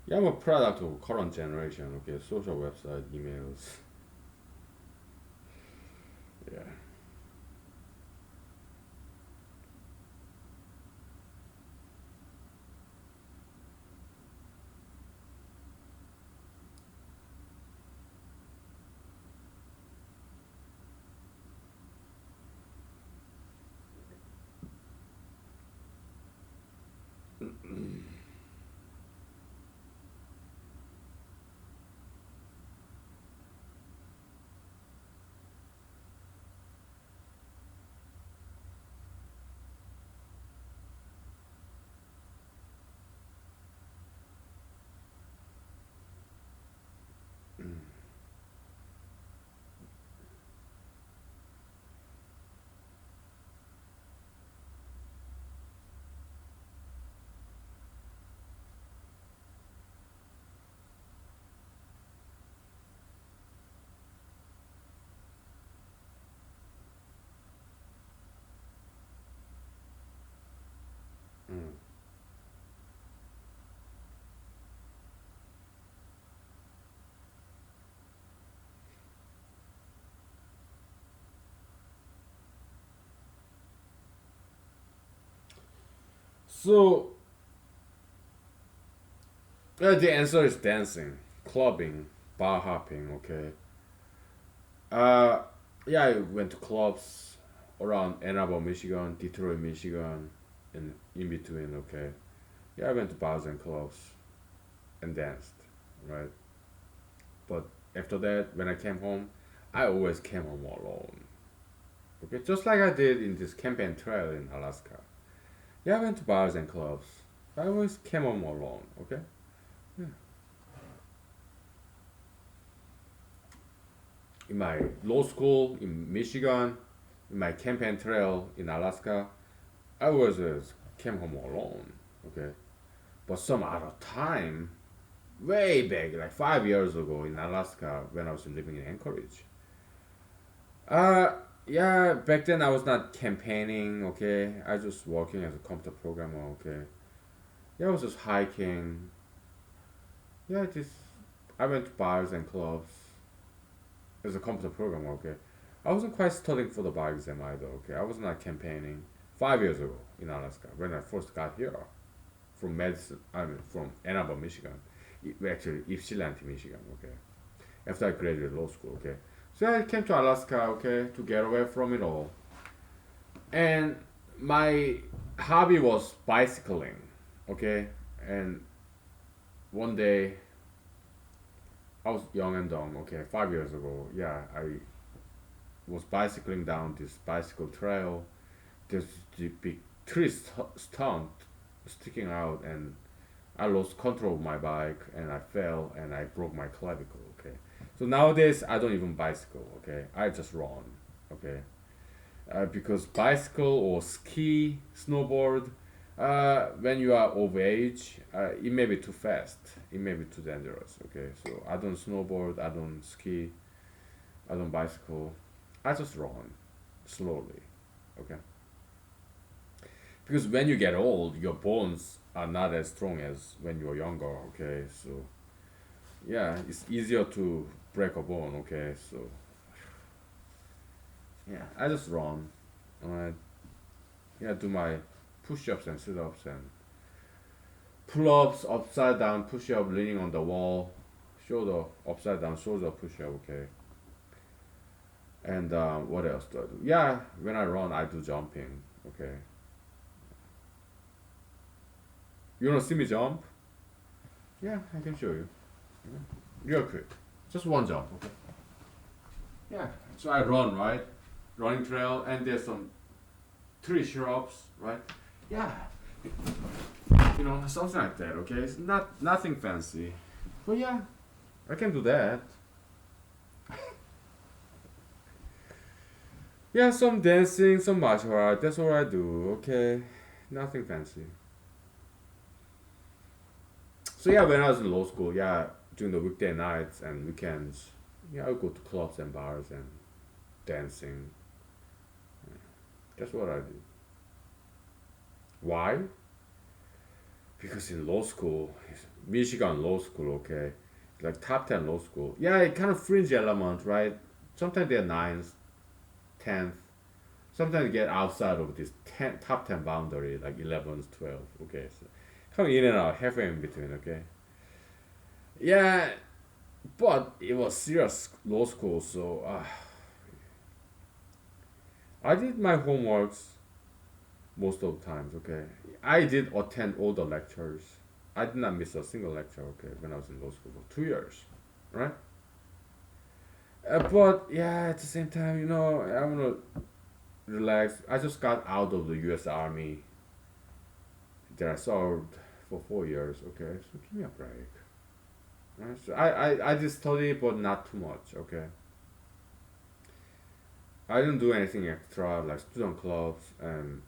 Yeah, I'm a product of current generation. Okay, social website, emails. Yeah. Mm. So the answer is dancing, clubbing, bar hopping. Okay. Uh, yeah, I went to clubs around Ann Arbor, Michigan, Detroit, Michigan, and in between. Okay. Yeah, I went to bars and clubs and danced, right? But after that, when I came home, I always came home alone. Okay, just like I did in this campaign trail in Alaska. Yeah, I went to bars and clubs. I always came home alone. Okay. Yeah. In my law school in Michigan, in my campaign trail in Alaska, I was came home alone. Okay. But some other time, way back, like 5 years ago in Alaska, when I was living in Anchorage. Uh, yeah, back then I was not campaigning. Okay, I was just working as a computer programmer. Okay, yeah, I was just hiking. Yeah, this I went to bars and clubs as a computer programmer. Okay, I wasn't quite studying for the bar exam either. Okay, I was not campaigning 5 years ago in Alaska when I first got here from Madison. I mean, from Ann Arbor, Michigan. Actually, Ypsilanti, Michigan. Okay, after I graduated law school. Okay, so I came to Alaska. Okay, to get away from it all. And my hobby was bicycling. Okay, and one day I was young and dumb. Okay, 5 years ago, yeah, I was bicycling down this bicycle trail. There's the big tree stump sticking out, and I lost control of my bike, and I fell, and I broke my clavicle. Okay, so nowadays I don't even bicycle. Okay, I just run. Okay, because bicycle or ski, snowboard, when you are of age, it may be too fast. It may be too dangerous. Okay, so I don't snowboard, I don't ski, I don't bicycle. I just run slowly. Okay, because when you get old, your bones are not as strong as when you're younger. Okay, so yeah, it's easier to break a bone. Okay, so yeah, I just run. Alright, yeah, do my push-ups and sit-ups and pull-ups, upside down push-up, leaning on the wall, shoulder upside down shoulder push-up. Okay, and what else do I do? Yeah, when I run, I do jumping. Okay, you wanna see me jump? Yeah, I can show you. Real quick, just one jump. Okay. Yeah, so I run, right, running trail, and there's some tree shrubs, right? Yeah, something like that. Okay, it's not nothing fancy, but yeah, I can do that. Yeah, some dancing, some martial art. That's what I do. Okay, nothing fancy. So yeah, when I was in law school, yeah, during the weekday nights and weekends, yeah, I would go to clubs and bars and dancing. That's what I do. Why? Because in law school, Michigan law school, okay, like top 10 law school. Yeah, it kind of fringe element, right? Sometimes they're nines, 10th. Sometimes you get outside of this top 10 boundary, like 11th, 12th. Okay, so coming in and out, halfway in between. Okay. Yeah, but it was serious law school, so I did my homeworks most of the times. Okay, I did attend all the lectures. I did not miss a single lecture. Okay, when I was in law school for 2 years, right? But yeah, at the same time, I wanna relax. I just got out of the U.S. Army. That I served for 4 years. Okay, so give me a break. Right? So I did study, but not too much. Okay, I didn't do anything extra like student clubs and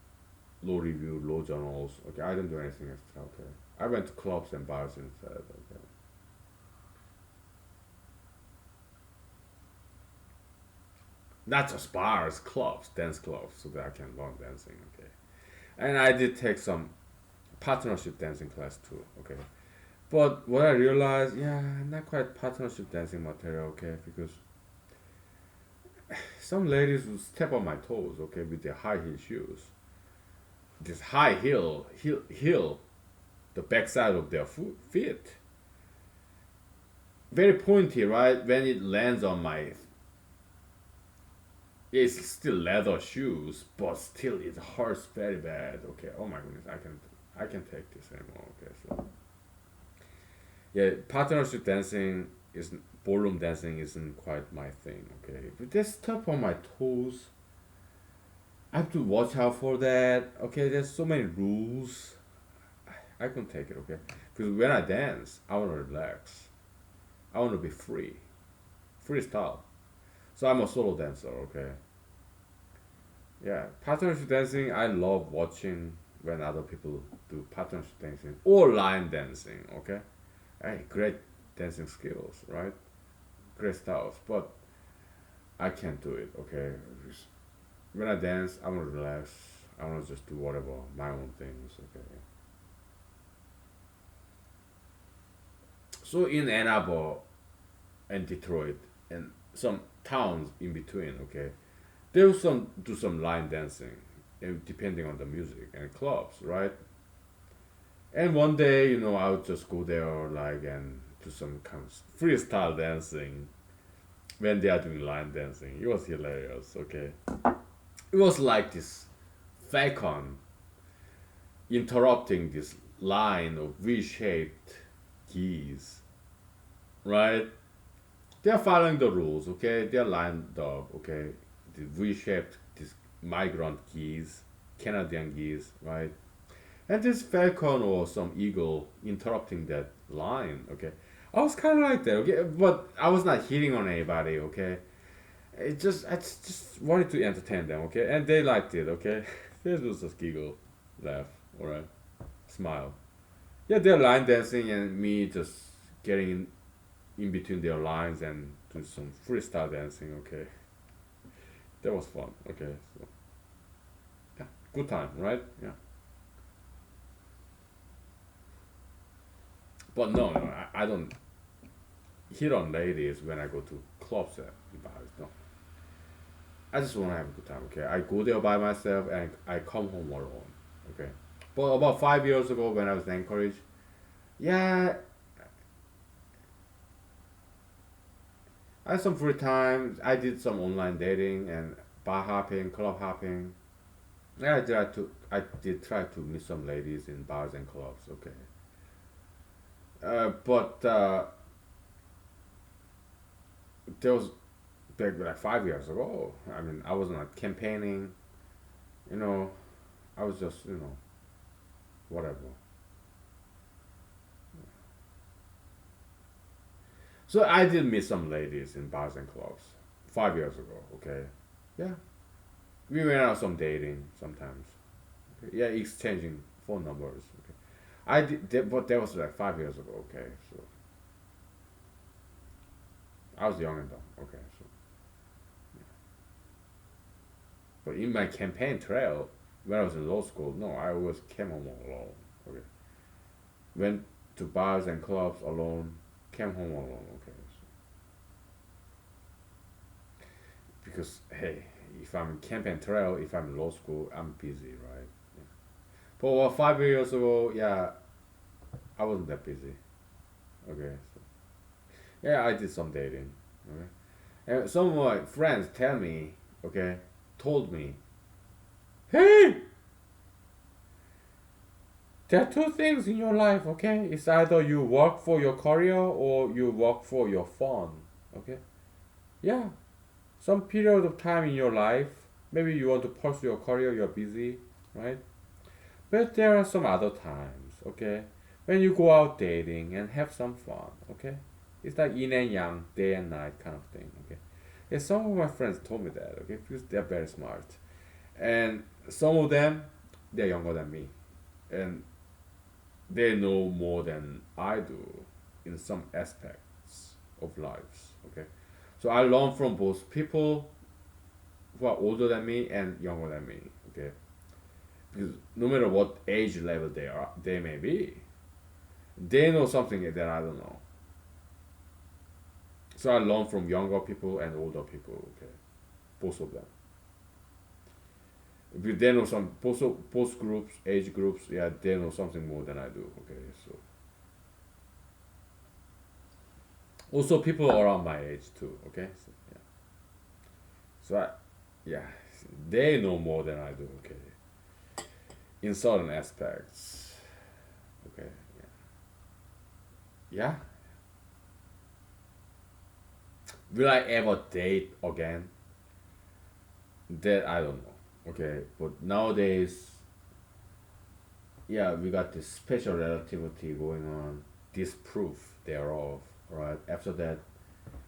law review, law journals. Okay, I didn't do anything extra. Okay, I went to clubs and bars instead. Okay, not just bars, clubs, dance clubs, so that I can learn dancing. Okay, and I did take some partnership dancing class too. Okay, but what I realized, yeah, not quite partnership dancing material. Okay, because some ladies will step on my toes. Okay, with their high heel shoes. This high heel, the backside of their feet, very pointy, right? When it lands on my, it's still leather shoes, but still it hurts very bad. Okay, oh my goodness, I can take this anymore. Okay, so yeah, partnership dancing is ballroom dancing isn't quite my thing. Okay, but they step on my toes. I have to watch out for that. Okay, there's so many rules. I can take it. Okay, because when I dance, I want to relax. I want to be free, freestyle. So I'm a solo dancer. Okay, yeah, partnership dancing. I love watching when other people do partnership dancing or line dancing. Okay, hey, great dancing skills, right? Great styles, but I can't do it. Okay, when I dance, I want to relax. I want to just do whatever my own things. Okay. So in Ann Arbor and Detroit and some towns in between, okay, they will some do some line dancing, depending on the music and clubs, right? And one day, I would just go there like and do some kind of freestyle dancing when they are doing line dancing. It was hilarious. Okay, it was like this falcon interrupting this line of V-shaped keys, right? They're following the rules, okay? They're lined up, okay? The V-shaped, these migrant geese, Canadian geese, right? And this falcon or some eagle interrupting that line, okay? I was kind of like that, okay? But I was not hitting on anybody, okay? I just wanted to entertain them, okay? And they liked it, okay? They was just giggle, laugh, alright? Smile. Yeah, they're line dancing and me just getting in between their lines and do some freestyle dancing. Okay, that was fun. Okay, so yeah, good time, right? Yeah, but no, I don't hit on ladies when I go to clubs and bars. No, I just want to have a good time. Okay, I go there by myself and I come home alone. Okay, but about 5 years ago when I was in Anchorage, yeah, I had some free time. I did some online dating and bar hopping, club hopping. Yeah, I did try to meet some ladies in bars and clubs. Okay, but there was back like 5 years ago. I mean, I was not campaigning. You know, I was just whatever. So I did meet some ladies in bars and clubs 5 years ago. Okay, yeah, we went out some dating sometimes. Okay? Yeah, exchanging phone numbers. Okay, I did, but that was like 5 years ago. Okay, so I was young and dumb. Okay, so but in my campaign trail, when I was in law school, no, I always came home alone. Okay, went to bars and clubs alone, came home alone. Okay, so, because hey, if I'm in campaign trail, if I'm in law school, I'm busy, right? Yeah. But 5 years ago, yeah, I wasn't that busy. Okay, so yeah, I did some dating. Okay, and some of my friends tell me, okay, told me, hey, there are two things in your life, okay? It's either you work for your career or you work for your fun, okay? Yeah, some period of time in your life, maybe you want to pursue your career, you're busy, right? But there are some other times, okay? When you go out dating and have some fun, okay? It's like yin and yang, day and night kind of thing, okay? And some of my friends told me that, okay? Because they're very smart. And some of them, they're younger than me. And they know more than I do in some aspects of lives. Okay, so I learn from both people who are older than me and younger than me. Okay, because no matter what age level they may be, they know something that I don't know. So I learn from younger people and older people. Okay, both of them. Because they know some both groups, age groups. Yeah, they know something more than I do. Okay, so also people around my age too. Okay, so, yeah. So yeah, they know more than I do. Okay, in certain aspects. Okay, yeah. Will I ever date again? That I don't know. Okay, but nowadays, yeah, we got this special relativity going on, disproof thereof, right? After that,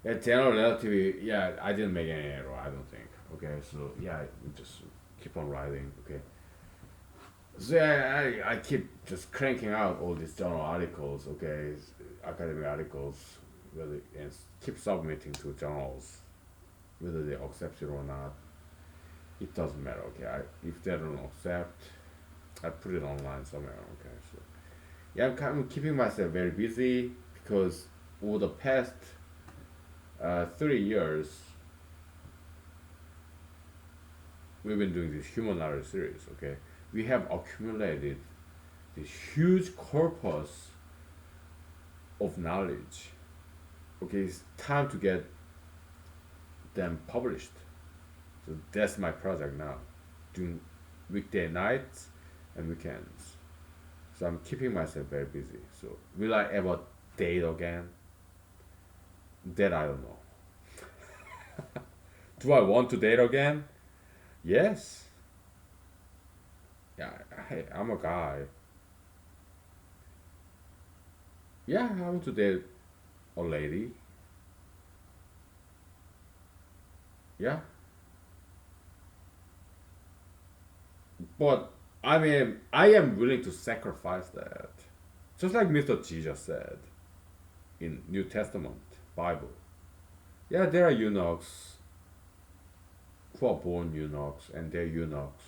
yeah, general relativity, yeah, I didn't make any error, I don't think. Okay, so yeah, we just keep on writing, okay? So yeah, I keep just cranking out all these journal articles, okay, academic articles, whether and keep submitting to journals, whether they accept it or not. It doesn't matter, okay. If they don't accept, I put it online somewhere, okay. So yeah, I'm kind of keeping myself very busy because over the past 3 years, we've been doing this humanology series, okay. We have accumulated this huge corpus of knowledge. Okay, it's time to get them published. So that's my project now, doing weekday nights and weekends. So I'm keeping myself very busy. So will I ever date again? That I don't know. Do I want to date again? Yes. Yeah. Hey, I'm a guy. Yeah, I want to date a lady. Yeah. But I am willing to sacrifice that. Just like Mr. Jesus said in New Testament Bible. Yeah, there are eunuchs who are born eunuchs, and they're eunuchs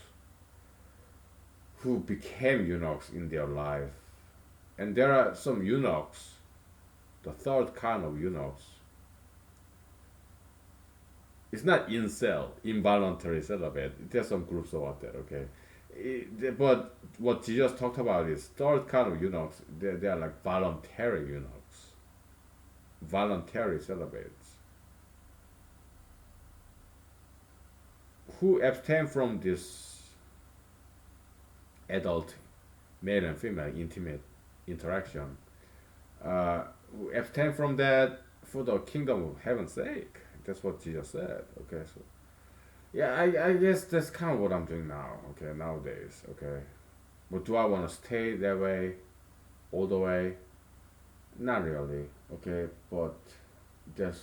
who became eunuchs in their life. And there are some eunuchs, the third kind of eunuchs. It's not incel, involuntary celibate. There's some groups about that, okay? But what Jesus talked about is third kind of eunuchs. They are like voluntary eunuchs, voluntary celibates who abstain from this adult male and female intimate interaction, uh, abstain from that for the kingdom of heaven's sake. That's what Jesus said. Okay, so yeah, I guess that's kind of what I'm doing now. Okay, nowadays. Okay, but do I want to stay that way all the way? Not really. Okay, but there's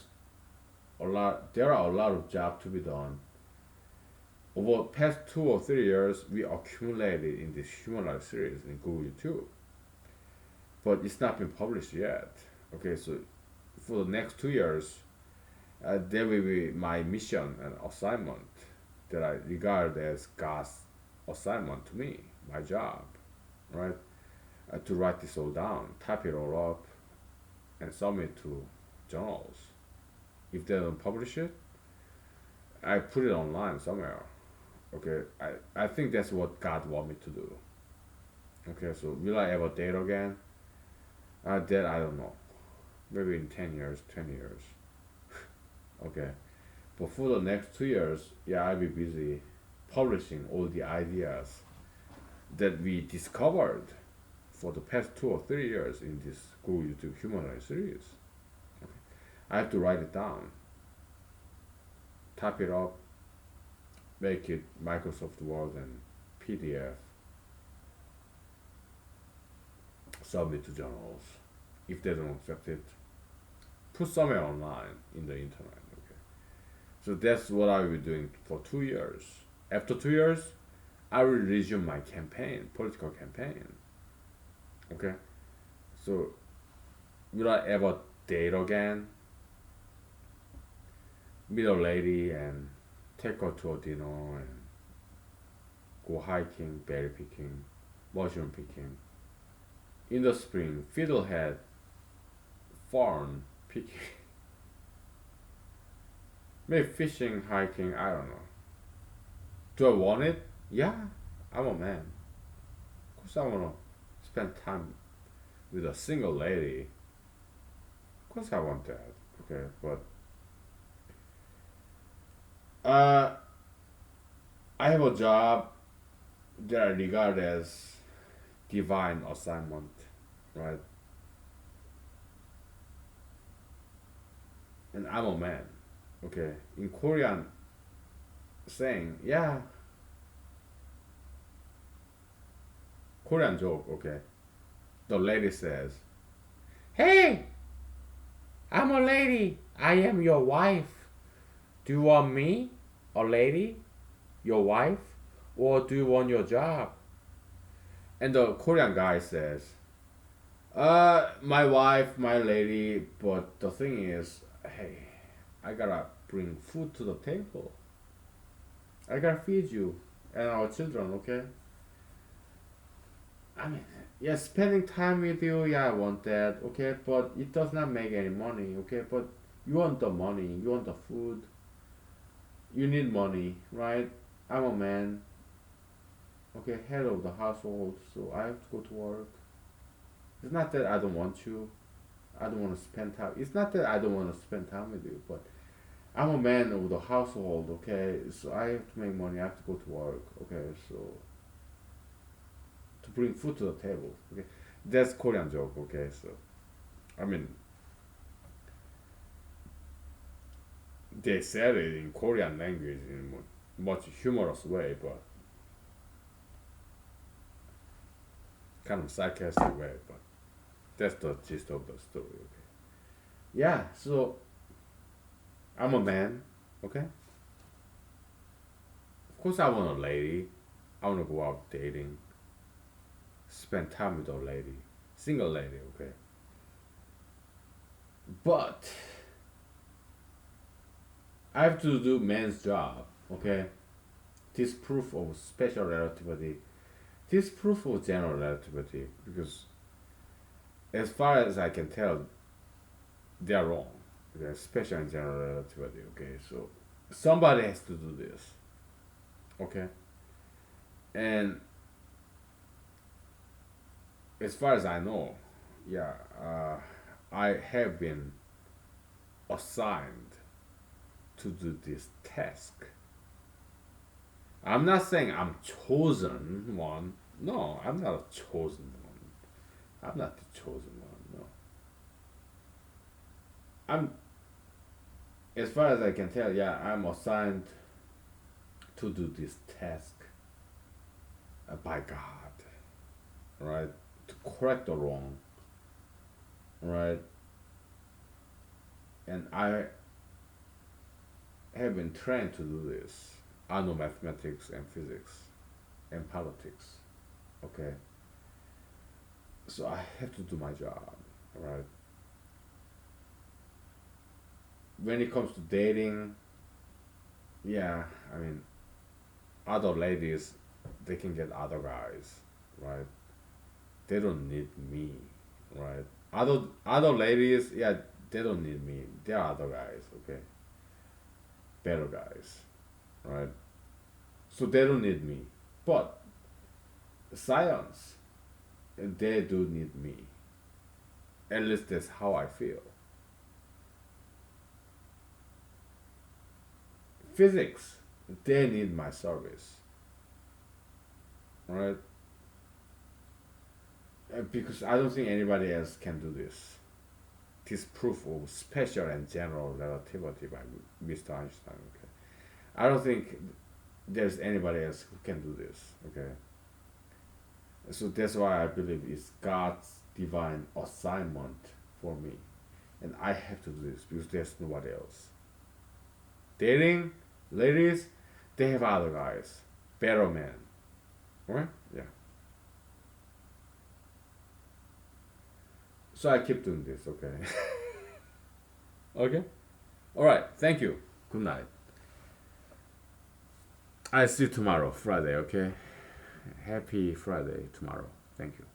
a lot. There are a lot of job to be done. Over past 2 or 3 years, we accumulated in this human life series in Google YouTube, but it's not been published yet. Okay, so for the next 2 years, there will be my mission and assignment that I regard as God's assignment to me, my job, right? To write this all down, type it all up, and submit to journals. If they don't publish it, I put it online somewhere. Okay, I think that's what God want me to do. Okay, so will I ever date again? That I don't know. Maybe in 10 years, 20 years. Okay, but for the next 2 years, yeah, I'll be busy publishing all the ideas that we discovered for the past 2 or 3 years in this Go YouTube Human Rights series. Okay. I have to write it down, type it up, make it Microsoft Word and PDF, submit to journals. If they don't accept it, put somewhere online in the internet. Okay. So that's what I will be doing for 2 years. After 2 years, I will resume my campaign, political campaign. Okay. So will I ever date again? Meet a lady and take her to a dinner and go hiking, berry picking, mushroom picking. In the spring, fiddlehead, farm picking. Maybe fishing, hiking, I don't know. Do I want it? Yeah, I'm a man. Of course I wanna spend time with a single lady. Of course I want that. Okay, but uh I have a job that I regard as divine assignment, right? And I'm a man. Okay. In Korean saying, yeah, Korean joke, okay. The lady says, "Hey, I'm a lady. I am your wife. Do you want me, a lady, your wife, or do you want your job?" And the Korean guy says, my wife, my lady, but the thing is, hey, I gotta bring food to the table. I gotta feed you and our children, okay? I mean, yeah, spending time with you, yeah, I want that, okay? But it does not make any money, okay? But you want the money, you want the food, you need money, right? I'm a man, okay, head of the household, so I have to go to work. It's not that I don't want you, I don't want to spend time. It's not that I don't want to spend time with you, but I'm a man of the household, okay? So I have to make money, I have to go to work, okay? So to bring food to the table, okay? That's Korean joke, okay? So I mean, they said it in Korean language in a much humorous way, but kind of sarcastic way, but that's the gist of the story, okay? Yeah, so I'm a man, okay? Of course, I want a lady. I want to go out dating, spend time with a lady, single lady, okay? But I have to do man's job, okay? This proof of special relativity, this proof of general relativity, because as far as I can tell, they are wrong. Okay? Special and general relativity, okay? So somebody has to do this, okay? And as far as I know, yeah, I have been assigned to do this task. I'm not saying I'm chosen one. No, I'm not a chosen one. I'm not the chosen one. No, I'm. As far as I can tell, yeah, I'm assigned to do this task by God, right? To correct the wrong, right? And I have been trained to do this. I know mathematics and physics and politics, okay? So I have to do my job, right? When it comes to dating, yeah, I mean, other ladies, they can get other guys, right? They don't need me, right? Other ladies, yeah, they don't need me. There are other guys, okay, better guys, right? So they don't need me. But science, they do need me. At least that's how I feel. Physics, they need my service, right? Because I don't think anybody else can do this. This proof of special and general relativity by Mr. Einstein. Okay, I don't think there's anybody else who can do this. Okay, so that's why I believe it's God's divine assignment for me, and I have to do this because there's nobody else. Dating, ladies, they have other guys, better men, right? Yeah. So I keep doing this. Okay. Okay. All right. Thank you. Good night. I see you tomorrow, Friday. Okay. Happy Friday tomorrow. Thank you.